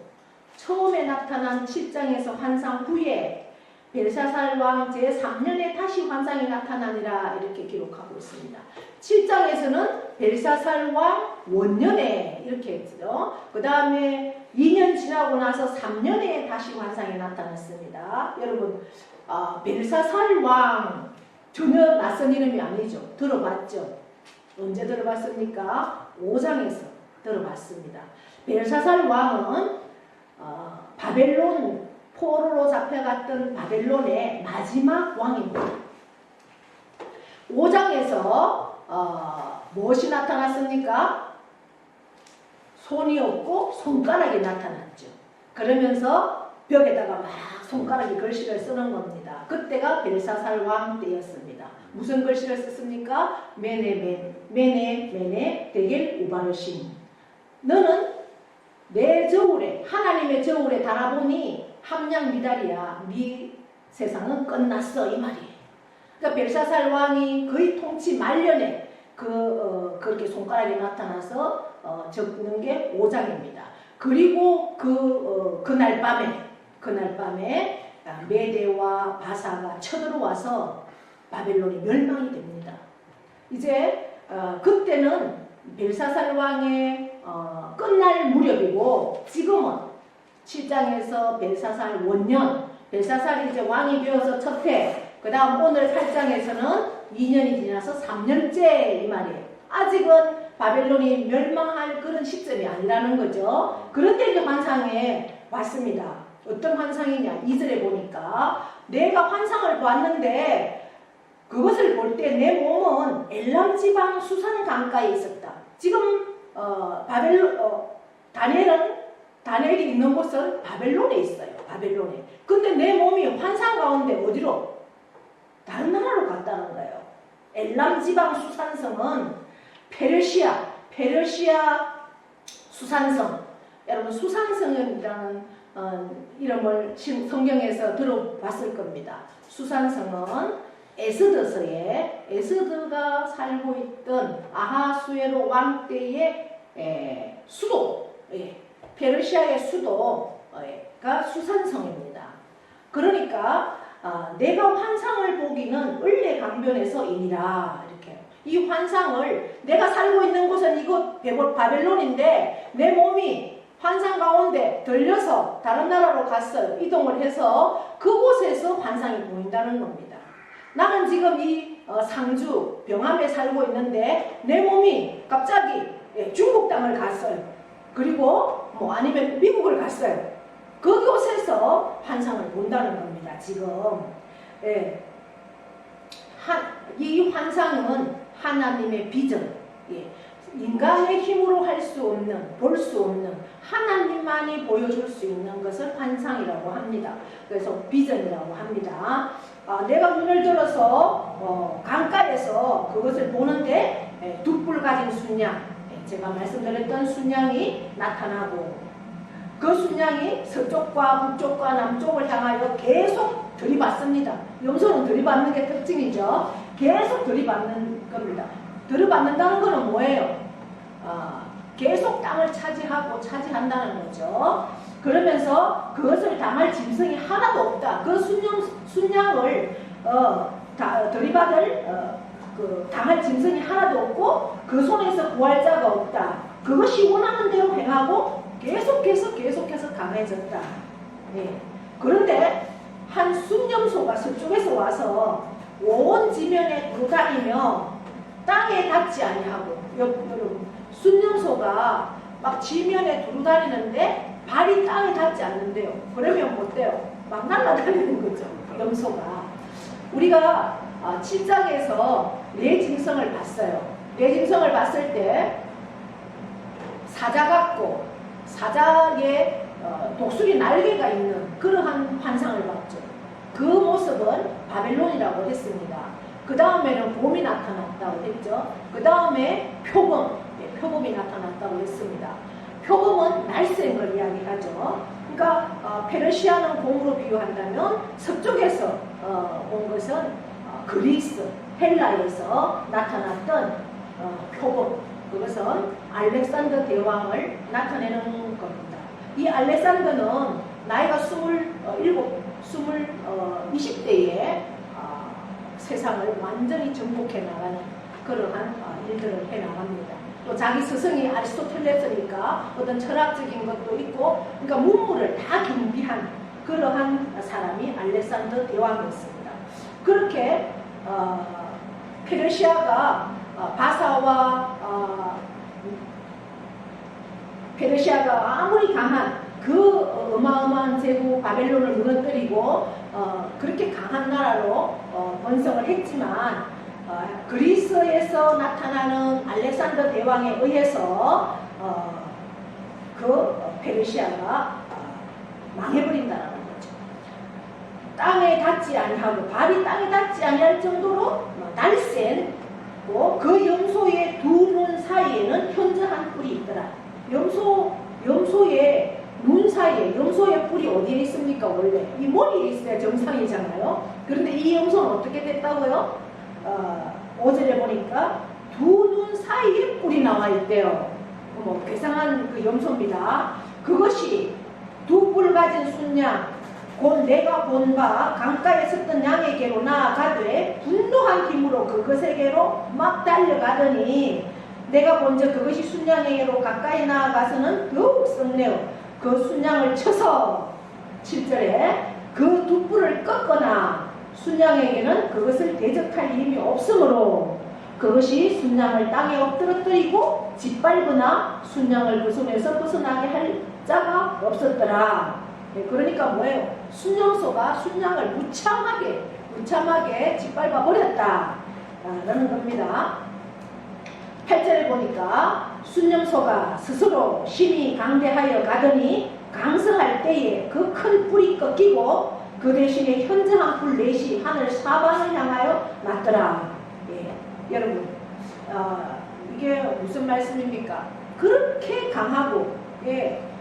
처음에 나타난 7장에서 환상 후에 벨사살 왕 제3년에 다시 환상이 나타나니라 이렇게 기록하고 있습니다. 7장에서는 벨사살 왕 원년에 이렇게 했죠. 그 다음에 2년 지나고 나서 3년에 다시 환상이 나타났습니다. 여러분 벨사살 왕 전혀 낯선 이름이 아니죠. 들어봤죠? 언제 들어봤습니까? 5장에서 들어봤습니다. 벨사살 왕은 바벨론 포로로 잡혀갔던 바벨론의 마지막 왕입니다. 5장에서 무엇이 나타났습니까? 손이 없고 손가락이 나타났죠. 그러면서 벽에다가 막 손가락이 글씨를 쓰는 겁니다. 그때가 벨사살 왕 때였습니다. 무슨 글씨를 썼습니까? 메네 데겔 우바르신. 너는 내 저울에 하나님의 저울에 달아보니 함량 미달이야. 네 세상은 끝났어 이 말이에요. 그러니까 벨사살 왕이 거의 통치 말년에 그렇게 손가락이 나타나서 적는 게 5장입니다. 그리고 그날 밤에 메대와 바사가 쳐들어와서 바벨론이 멸망이 됩니다. 이제 그때는 벨사살 왕의 끝날 무렵이고 지금은 7장에서 벨사살 원년, 벨사살이 이제 왕이 되어서 첫 해, 그 다음 오늘 8장에서는 2년이 지나서 3년째 이 말이에요. 아직은 바벨론이 멸망할 그런 시점이 아니라는 거죠. 그런데 이제 환상에 왔습니다. 어떤 환상이냐? 2절에 보니까 내가 환상을 보았는데 그것을 볼 때 내 몸은 엘람 지방 수산 강가에 있었다. 지금 다니엘이 있는 곳은 바벨론에 있어요. 바벨론에. 근데 내 몸이 환상 가운데 어디로? 다른 나라로 갔다는 거예요. 엘람 지방 수산성은 페르시아 수산성. 여러분 수산성이라는 이름을 성경에서 들어봤을 겁니다. 수산성은 에스더가 살고 있던 아하수에로 왕 때의 수도, 페르시아의 수도가 수산성입니다. 그러니까 내가 환상을 보기는 을레 강변에서이니라 이렇게. 이 환상을 내가 살고 있는 곳은 이곳 바벨론인데 내 몸이 환상 가운데 들려서 다른 나라로 갔어요. 이동을 해서 그곳에서 환상이 보인다는 겁니다. 나는 지금 이 상주 병암에 살고 있는데 내 몸이 갑자기 중국 땅을 갔어요. 그리고 아니면 미국을 갔어요. 그곳에서 환상을 본다는 겁니다. 지금 이 환상은 하나님의 비전, 인간의 힘으로 할 수 없는, 볼 수 없는 하나님만이 보여줄 수 있는 것을 환상이라고 합니다. 그래서 비전이라고 합니다. 내가 눈을 들어서 강가에서 그것을 보는데 두 뿔 가진 순양, 제가 말씀드렸던 순양이 나타나고 그 순양이 서쪽과 북쪽과 남쪽을 향하여 계속 들이받습니다. 염소는 들이받는 게 특징이죠. 계속 들이받는 겁니다. 들이받는다는 것은 뭐예요? 계속 땅을 차지한다는 거죠. 그러면서 그것을 당할 짐승이 하나도 없다. 그 순양을 들이받을 당할 짐승이 하나도 없고 그 손에서 구할 자가 없다. 그것이 원하는 대로 행하고 계속해서 강해졌다. 그런데 한 순념소가 서쪽에서 와서 온 지면에 돌아다니며 땅에 닿지 아니하고, 여러분 순념소가 막 지면에 두루다니는데 발이 땅에 닿지 않는데요. 그러면 못 돼요. 막 날아다니는 거죠. 염소가. 우리가 7장에서 뇌짐승을 봤어요. 뇌짐승을 봤을 때 사자 같고 사자의 독수리 날개가 있는 그러한 환상을 봤죠. 그 모습은 바벨론이라고 했습니다. 그 다음에는 곰이 나타났다고 했죠. 그 다음에 표범이 나타났다고 했습니다. 표범은 날쌘 걸 이야기하죠. 그러니까 페르시아는 곰으로 비유한다면 서쪽에서 온 것은 그리스, 헬라에서 나타났던 표범, 그것은 알렉산더 대왕을 나타내는 겁니다. 이 알렉산더는 나이가 20대에 세상을 완전히 정복해 나가는 그러한 일들을 해 나갑니다. 또 자기 스승이 아리스토텔레스니까 어떤 철학적인 것도 있고, 그러니까 문물을 다 겸비한 그러한 사람이 알렉산더 대왕이었습니다. 그렇게 페르시아가 페르시아가 아무리 강한 그 어마어마한 제국 바벨론을 무너뜨리고 그렇게 강한 나라로 번성을 했지만, 그리스에서 나타나는 알렉산더 대왕에 의해서 그 페르시아가 망해버린다는 거죠. 땅에 닿지 아니하고 발이 땅에 닿지 아니할 정도로 날쌘고, 그 염소의 두 눈 사이에는 현저한 뿔이 있더라. 염소의 눈 사이에, 염소의 뿔이 어디에 있습니까? 원래 이 머리에 있어야 정상이잖아요. 그런데 이 염소는 어떻게 됐다고요? 5절에 보니까 두 눈 사이에 뿔이 나와 있대요. 뭐 괴상한 그 염소입니다. 그것이 두 뿔 가진 순양, 곧 내가 본 바 강가에 섰던 양에게로 나아가되 분노한 힘으로 그것에게로 막 달려가더니, 내가 본즉 그것이 순양에게로 가까이 나아가서는 더욱 썩내어 그 순양을 쳐서, 7절에 그 두 뿔을 꺾거나 순양에게는 그것을 대적할 힘이 없으므로 그것이 순양을 땅에 엎드러뜨리고 짓밟거나 순양을 그 손에서 벗어나게 할 자가 없었더라. 그러니까 뭐예요? 순념소가 순양을 무참하게 짓밟아 버렸다 라는 겁니다. 8절에 보니까 순념소가 스스로 심히 강대하여 가더니 강성할 때에 그 큰 뿔이 꺾이고 그 대신에 현저한 뿔 넷이 하늘 사방을 향하여 났더라. 여러분, 이게 무슨 말씀입니까? 그렇게 강하고,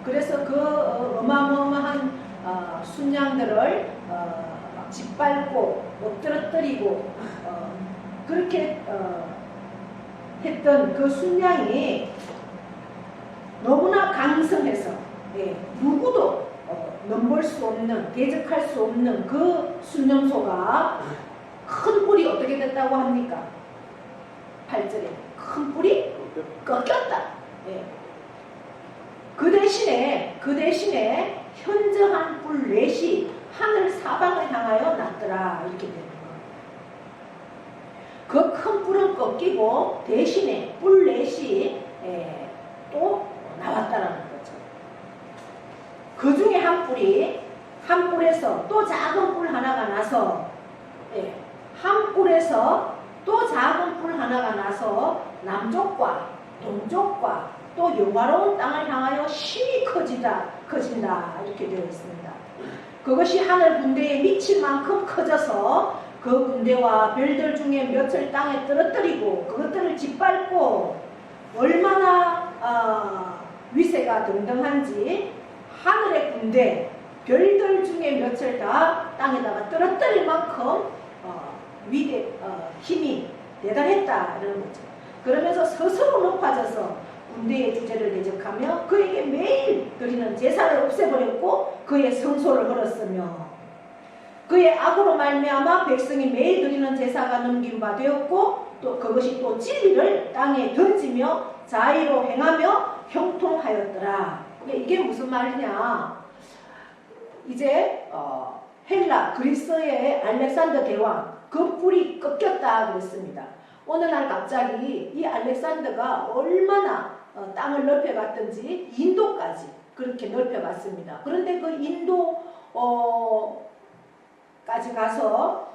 그래서 그 어마어마한 순양들을 짓밟고 엎드러뜨리고 그렇게 했던 그 순양이 너무나 강성해서 누구도 넘볼 수 없는, 대적할 수 없는 그 순념소가 큰 뿔이 어떻게 됐다고 합니까? 8절에 큰 뿔이 꺾였다. 그 대신에 현저한 뿔 넷이 하늘 사방을 향하여 났더라. 이렇게 되는 거예요. 그 큰 뿔은 꺾이고 대신에 뿔 넷이 또 나왔다라는 거죠. 그 중에 한 뿔에서 또 작은 뿔 하나가 나서, 한 뿔에서 또 작은 뿔 하나가 나서 남쪽과 동쪽과 또 영화로운 땅을 향하여 심히 커진다 이렇게 되어 있습니다. 그것이 하늘 군대에 미칠 만큼 커져서 그 군대와 별들 중에 몇을 땅에 떨어뜨리고 그것들을 짓밟고, 얼마나 위세가 등등한지 하늘의 군대, 별들 중에 몇을 다 땅에다가 떨어뜨릴 만큼 힘이 대단했다는 거죠. 그러면서 스스로 높아져서 군대의 주제를 대적하며 그에게 매일 드리는 제사를 없애버렸고 그의 성소를 헐었으며, 그의 악으로 말미암아 백성이 매일 드리는 제사가 넘긴 바 되었고, 또 그것이 또 진리를 땅에 던지며 자의로 행하며 형통하였더라. 이게 무슨 말이냐? 이제 헬라 그리스의 알렉산더 대왕 그 뿔이 꺾였다 그랬습니다. 어느 날 갑자기 이 알렉산더가 얼마나 땅을 넓혀갔든지 인도까지 그렇게 넓혀갔습니다. 그런데 그 인도까지 가서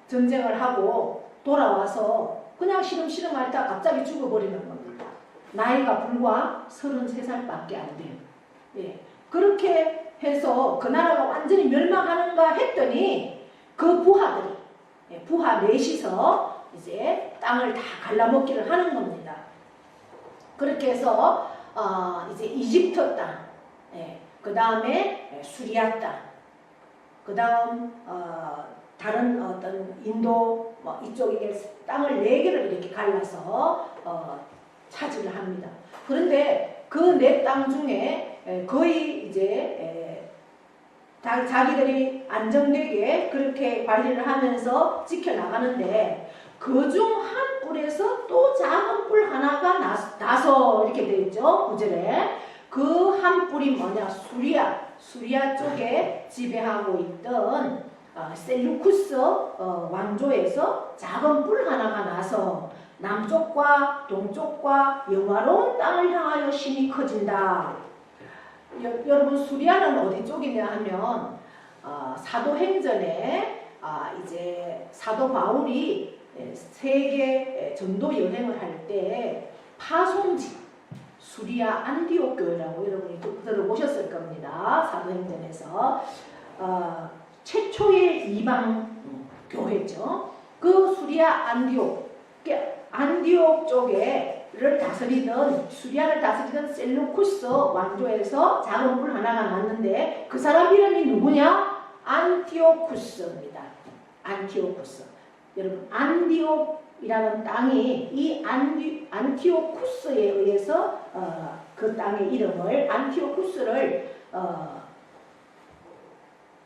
전쟁을 하고 돌아와서 그냥 시름시름 앓다 갑자기 죽어버리는 겁니다. 나이가 불과 33살밖에 안 돼요. 예. 그렇게 해서 그 나라가 완전히 멸망하는가 했더니 그 부하들이 부하 넷이서 이제 땅을 다 갈라먹기를 하는 겁니다. 그렇게 해서 이제 이집트 땅, 그 다음에 수리아 땅, 그 다음 다른 어떤 인도 이쪽에 땅을 4개를 이렇게 갈라서 차지를 합니다. 그런데 그 4땅 중에 거의 이제 자기들이 안정되게 그렇게 관리를 하면서 지켜나가는데 그중 한 뿔에서 또 작은 뿔 하나가 나서 이렇게 되어 있죠. 구절에 그 한 뿔이 뭐냐, 수리아 쪽에 지배하고 있던 셀루쿠스 왕조에서 작은 뿔 하나가 나서 남쪽과 동쪽과 영화로운 땅을 향하여 신이 커진다. 여러분 수리아는 어디 쪽이냐 하면 사도행전에 이제 사도 바울이 세계 전도 여행을 할 때 파송지 수리아 안디옥 교회라고 여러분이 들어보셨을 겁니다. 사도행전에서 최초의 이방 교회죠. 그 수리아 안디옥 쪽에를 다스리던 수리아를 다스리던 셀루쿠스 왕조에서 작은 뿔 하나가 났는데 그 사람 이름이 누구냐? 안티오쿠스입니다. 안티오쿠스. 여러분 안디옥이라는 땅이 이 안티오쿠스에 의해서 그 땅의 이름을 안티오쿠스를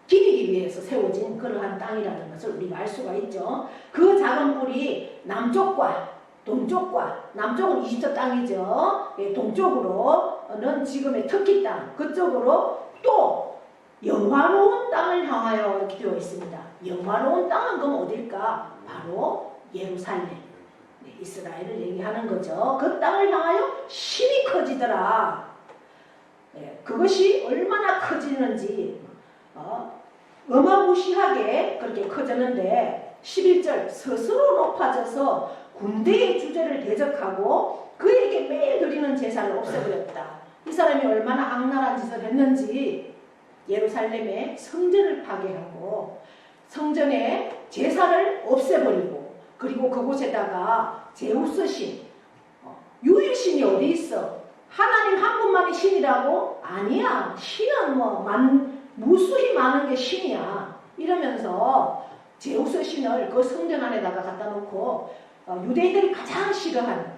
기리기 위해서 세워진 그러한 땅이라는 것을 우리가 알 수가 있죠. 그 작은 뿔이 남쪽과 동쪽과 남쪽은 이집트 땅이죠. 동쪽으로는 지금의 터키 땅, 그쪽으로 또 영화로운 땅을 향하여 이렇게 되어 있습니다. 영화로운 땅은 그럼 어딜까? 바로 예루살렘, 이스라엘을 얘기하는 거죠. 그 땅을 향하여 신이 커지더라. 그것이 얼마나 커지는지 어마무시하게 그렇게 커졌는데 11절 스스로 높아져서 군대의 주제를 대적하고 그에게 매일 드리는 제사를 없애버렸다. 이 사람이 얼마나 악랄한 짓을 했는지 예루살렘의 성전을 파괴하고 성전의 제사를 없애버리고 그리고 그곳에다가 제우스 신, 유일신이 어디 있어? 하나님 한 분만이 신이라고? 아니야. 신은 무수히 많은 게 신이야. 이러면서 제우스 신을 그 성전 안에다가 갖다 놓고 유대인들이 가장 싫어하는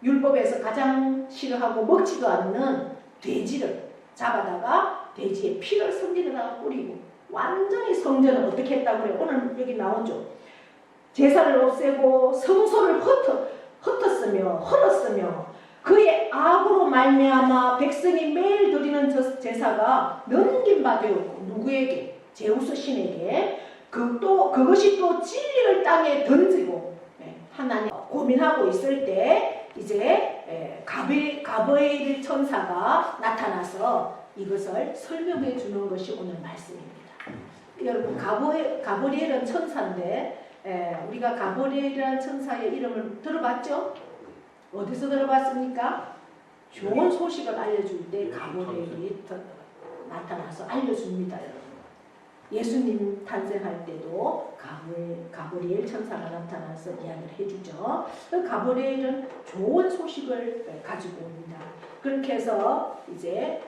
율법에서 가장 싫어하고 먹지도 않는 돼지를 잡아다가 돼지의 피를 성전에다가 뿌리고 완전히 성전을 어떻게 했다고 그래요? 오늘 여기 나오죠. 제사를 없애고 성소를 헐었으며 그의 악으로 말미암아 백성이 매일 드리는 제사가 넘긴 바 되었고 누구에게? 제우스 신에게. 그것이 또 진리를 땅에 던지고 하나님 고민하고 있을 때 이제 가브리엘 천사가 나타나서 이것을 설명해 주는 것이 오늘 말씀입니다. 여러분 가브리엘은 천사인데 우리가 가브리엘이라는 천사의 이름을 들어봤죠? 어디서 들어봤습니까? 좋은 소식을 알려줄 때 가브리엘이 나타나서 알려줍니다. 여러분. 예수님 탄생할 때도 가브리엘 천사가 나타나서 이야기를 해주죠. 가브리엘은 좋은 소식을 가지고 옵니다. 그렇게 해서 이제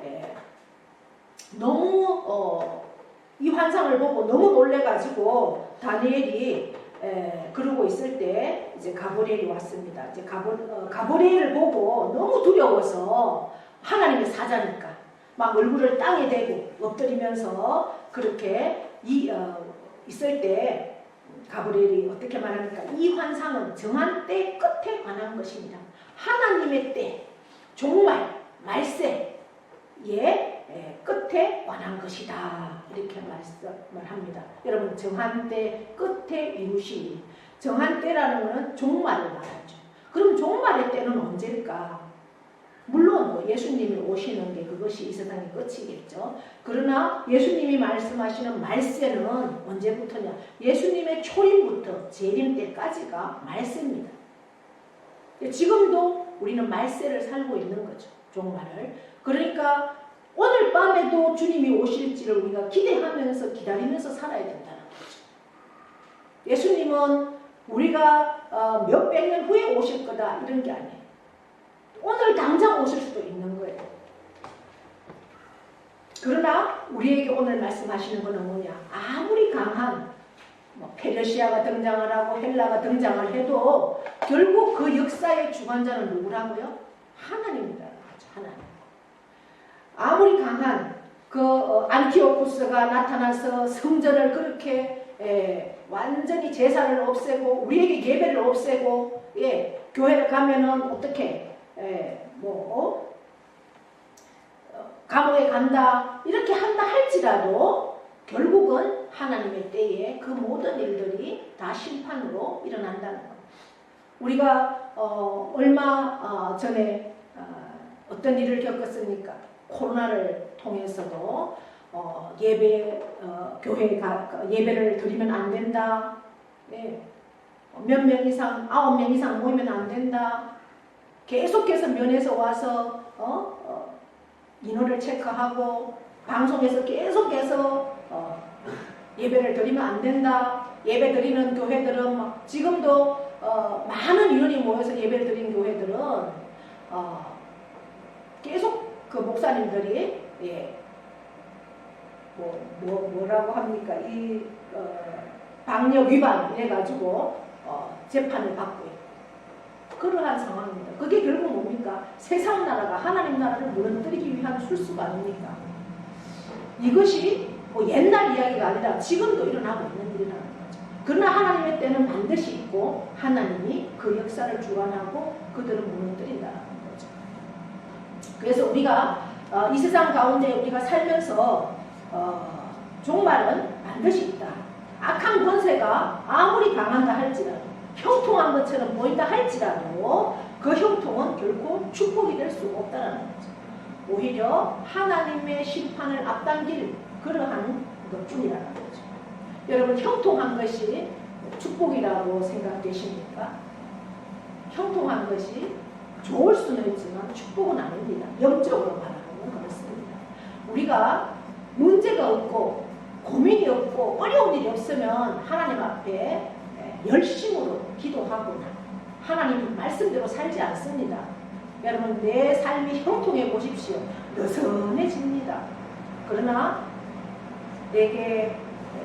너무 이 환상을 보고 너무 놀래가지고 다니엘이 그러고 있을 때 이제 가브리엘이 왔습니다. 이제 가브리엘을 보고 너무 두려워서 하나님의 사자니까 막 얼굴을 땅에 대고 엎드리면서 그렇게 있을 때 가브리엘이 어떻게 말합니까? 이 환상은 정한 때 끝에 관한 것입니다. 하나님의 때, 종말, 말세의 끝에 끝에 원한 것이다. 이렇게 말씀을 합니다. 여러분 정한 때 끝에 이루시니 정한 때라는 것은 종말을 말하죠. 그럼 종말의 때는 언제일까? 물론 뭐 예수님이 오시는 게 그것이 이 세상의 끝이겠죠. 그러나 예수님이 말씀하시는 말세는 언제부터냐? 예수님의 초림부터 재림 때까지가 말세입니다. 지금도 우리는 말세를 살고 있는 거죠. 종말을. 그러니까 오늘 밤에도 주님이 오실지를 우리가 기대하면서 기다리면서 살아야 된다는 거죠. 예수님은 우리가 몇백 년 후에 오실 거다 이런 게 아니에요. 오늘 당장 오실 수도 있는 거예요. 그러나 우리에게 오늘 말씀하시는 것은 뭐냐? 아무리 강한 페르시아가 등장을 하고 헬라가 등장을 해도 결국 그 역사의 주관자는 누구라고요? 하나님이라는 거죠. 하나님. 아무리 강한 안티오쿠스가 나타나서 성전을 그렇게 완전히 제사를 없애고 우리에게 예배를 없애고 교회를 가면은 어떻게 감옥에 간다 이렇게 한다 할지라도 결국은 하나님의 때에 그 모든 일들이 다 심판으로 일어난다는 겁니다. 우리가 얼마 전에 어떤 일을 겪었습니까? 코로나를 통해서도 교회에 예배를 드리면 안 된다. 몇 명 이상, 9명 이상 모이면 안 된다. 계속해서 면에서 와서 인원을 체크하고 방송에서 계속해서 예배를 드리면 안 된다. 예배 드리는 교회들은 지금도 많은 인원이 모여서 예배를 드리는 교회들은 계속 그 목사님들이 뭐라고 합니까? 이 방역 위반 이래가지고 재판을 받고 있고 그러한 상황입니다. 그게 결국 뭡니까? 세상 나라가 하나님 나라를 무너뜨리기 위한 술수가 아닙니까? 이것이 옛날 이야기가 아니라 지금도 일어나고 있는 일이라는 거죠. 그러나 하나님의 때는 반드시 있고 하나님이 그 역사를 주관하고 그들을 무너뜨린다는 거죠. 그래서 우리가 이 세상 가운데 우리가 살면서 종말은 반드시 있다. 악한 권세가 아무리 강한다 할지라도 형통한 것처럼 보인다 할지라도 그 형통은 결코 축복이 될 수 없다는 거죠. 오히려 하나님의 심판을 앞당길 그러한 것뿐이라는 거죠. 여러분 형통한 것이 축복이라고 생각되십니까? 형통한 것이 좋을 수는 있지만 축복은 아닙니다. 영적으로 말하면 그렇습니다. 우리가 문제가 없고 고민이 없고 어려운 일이 없으면 하나님 앞에 열심으로 기도하거나 하나님 말씀대로 살지 않습니다. 여러분 내 삶이 형통해 보십시오. 느슨해집니다. 그러나 내게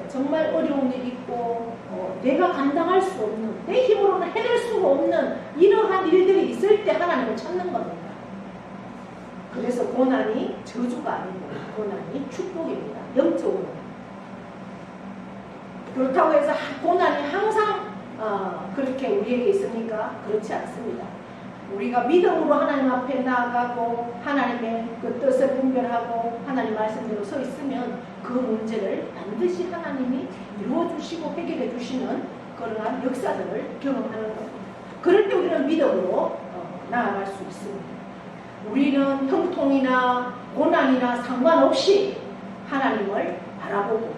정말 어려운 일이 있고 내가 감당할 수 없는 내 힘으로는 해낼 수가 없는 이러한 일들이 있을 때 하나님을 찾는 겁니다. 그래서 고난이 저주가 아닙니다. 고난이 축복입니다. 영적으로. 그렇다고 해서 고난이 항상 그렇게 우리에게 있습니까? 그렇지 않습니다. 우리가 믿음으로 하나님 앞에 나아가고 하나님의 그 뜻을 분별하고 하나님 말씀대로 서 있으면 그 문제를 반드시 하나님이 이루어주시고 해결해 주시는 그러한 역사들을 경험하는 겁니다. 그럴 때 우리는 믿음으로 나아갈 수 있습니다. 우리는 형통이나 고난이나 상관없이 하나님을 바라보고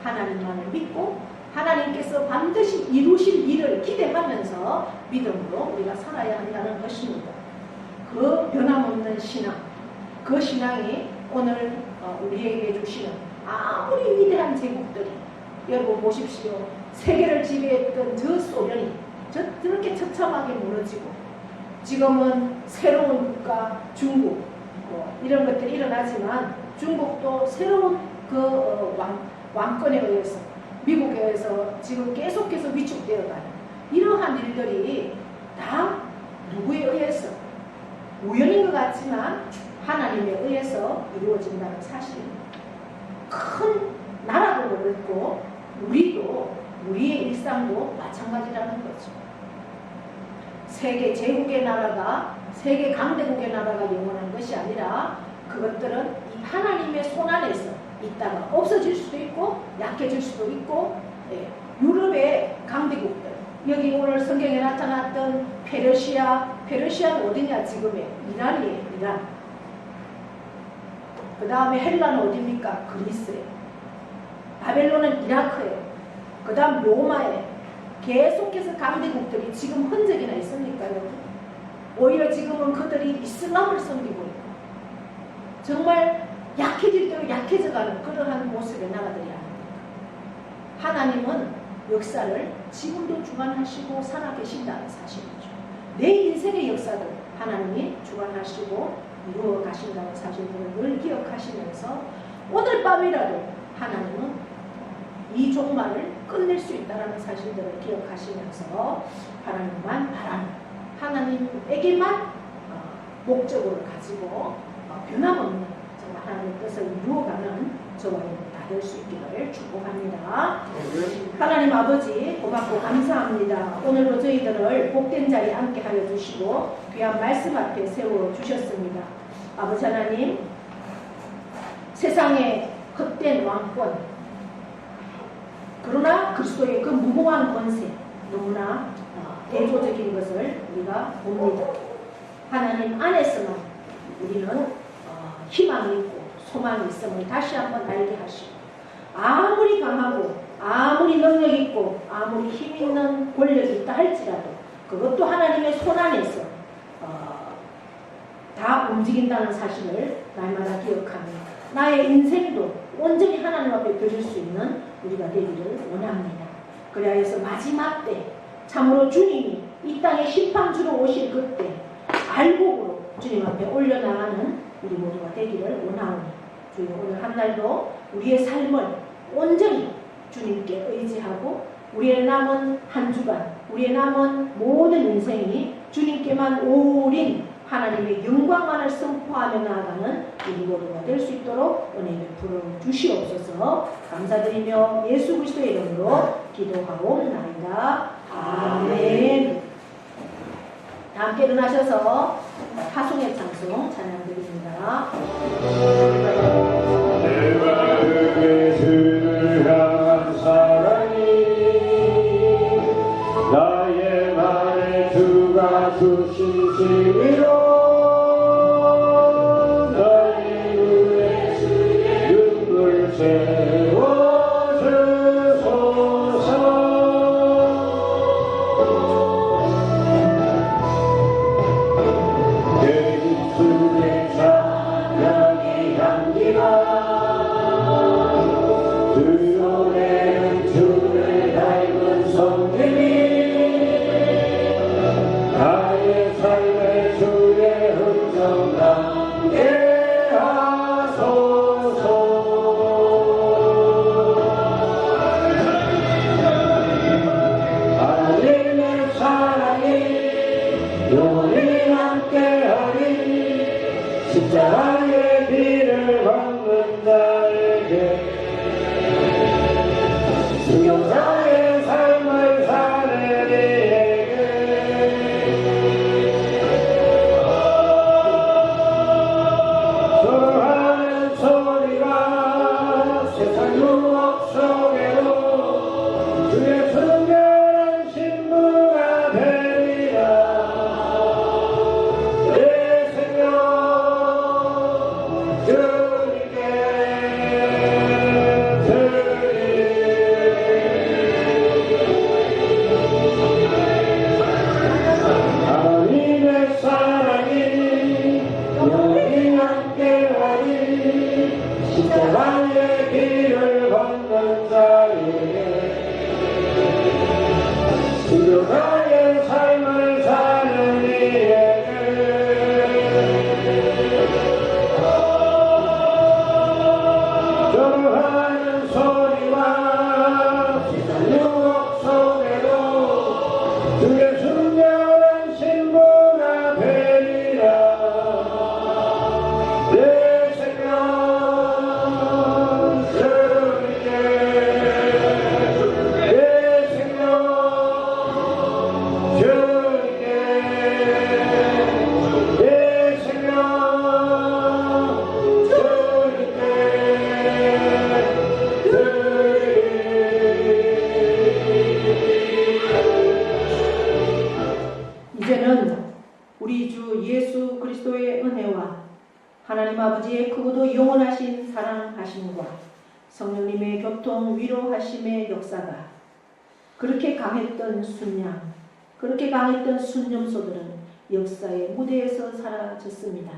하나님만을 믿고 하나님께서 반드시 이루실 일을 기대하면서 믿음으로 우리가 살아야 한다는 것입니다. 그 변함없는 신앙, 그 신앙이 오늘 우리에게 주시는 아무리 위대한 제국들이 여러분 보십시오. 세계를 지배했던 저 소련이 저렇게 처참하게 무너지고 지금은 새로운 국가 중국 이런 것들이 일어나지만 중국도 새로운 그 왕권에 의해서 미국에 의해서 지금 계속해서 위축되어가는 이러한 일들이 다 누구에 의해서 우연인 것 같지만 하나님에 의해서 이루어진다는 사실입니다. 큰 나라도 그렇고 우리도 우리의 일상도 마찬가지라는 거죠. 세계 제국의 나라가 세계 강대국의 나라가 영원한 것이 아니라 그것들은 이 하나님의 손 안에서 있다가 없어질 수도 있고 약해질 수도 있고, 유럽의 강대국들, 여기 오늘 성경에 나타났던 페르시아는 어디냐? 지금의 이란이에요. 이란. 그 다음에 헬라는 어디입니까? 그리스예요. 바벨론은 이라크예요. 그 다음 로마예요. 계속해서 강대국들이 지금 흔적이나 있습니까, 여러분? 오히려 지금은 그들이 이슬람을 섬기고 있고 정말 약해질 대로 약해져가는 그러한 모습의 나라들이 아닙니까? 하나님은 역사를 지금도 주관하시고 살아계신다는 사실이죠. 내 인생의 역사도 하나님이 주관하시고 이루어 가신다는 사실을 늘 기억하시면서 오늘 밤이라도 하나님은 이 종말을 끝낼 수 있다는 사실들을 기억하시면서 하나님만 바라는, 하나님에게만 목적으로 가지고 변함없는 정말 하나님의 뜻을 이루어가는 저와 여러분 다 될 수 있기를 축복합니다. 하나님 아버지 고맙고 감사합니다. 오늘도 저희들을 복된 자리에 앉게 하여 주시고 귀한 말씀 앞에 세워 주셨습니다. 아버지 하나님, 세상의 헛된 왕권, 그러나 그리스도의 그 무궁한 권세, 너무나 대조적인 것을 우리가 봅니다. 하나님 안에서만 우리는 희망이 있고 소망이 있음을 다시 한번 알게 하시고, 아무리 강하고 아무리 능력 있고 아무리 힘 있는 권력이 있다 할지라도 그것도 하나님의 손 안에서 다 움직인다는 사실을 날마다 기억하며 나의 인생도 온전히 하나님 앞에 드릴 수 있는 우리가 되기를 원합니다. 그래서 마지막 때 참으로 주님이 이 땅에 심판주로 오실 그때 알곡으로 주님 앞에 올려나가는 우리 모두가 되기를 원하오니 주여 오늘 한 날도 우리의 삶을 온전히 주님께 의지하고 우리의 남은 한 주간, 우리의 남은 모든 인생이 주님께만 오린 하나님의 영광만을 선포하며 나아가는 우리 모두가 될 수 있도록 은혜 베풀어 주시옵소서. 감사드리며 예수 그리스도의 이름으로 기도하옵나이다. 아멘. 다 함께 일어나셔서 파송의 찬송 찬양드립니다. 내 마음에 주를 향한 사랑이 나의 말에 주가 주신 진리로 나의 눈에 주의 눈물 채워주소서. 내 입술에 찬양의 향기가 드러내는 주를 닮은 성품이 나의 삶의 주의 흔적 남게 하소서. 하나님의 사랑이 영원히 함께하리. 십자가의 길을 걷는 자에게 순교자의 삶을 사는 이에게 소리하는 소리가 세상 유혹 속에도 주의 순결한 신부가 되리라. 내 생명 주님께 하나님의 사랑이 영원히 함께하리. 십자가의 길을 걷는 자에게 순교자의 삶을 사는 이에게 절호하는 소리와 세상 유혹 속에도 주의 순결한 신부가 되리라. 내 생명 주님께 무한하신 사랑하심과 성령님의 교통 위로하심의 역사가 그렇게 강했던 순양, 그렇게 강했던 순념소들은 역사의 무대에서 사라졌습니다.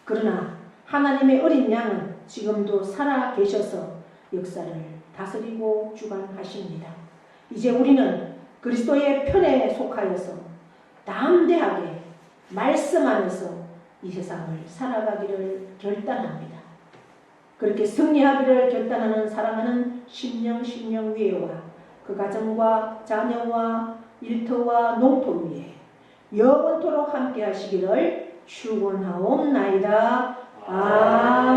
그러나 하나님의 어린 양은 지금도 살아 계셔서 역사를 다스리고 주관하십니다. 이제 우리는 그리스도의 편에 속하여서 담대하게 말씀 안에서 이 세상을 살아가기를 결단합니다. 그렇게 승리하기를 결단하는 사랑하는 심령 위에와 그 가정과 자녀와 일터와 농토 위에 영원토록 함께 하시기를 축원하옵나이다. 아멘.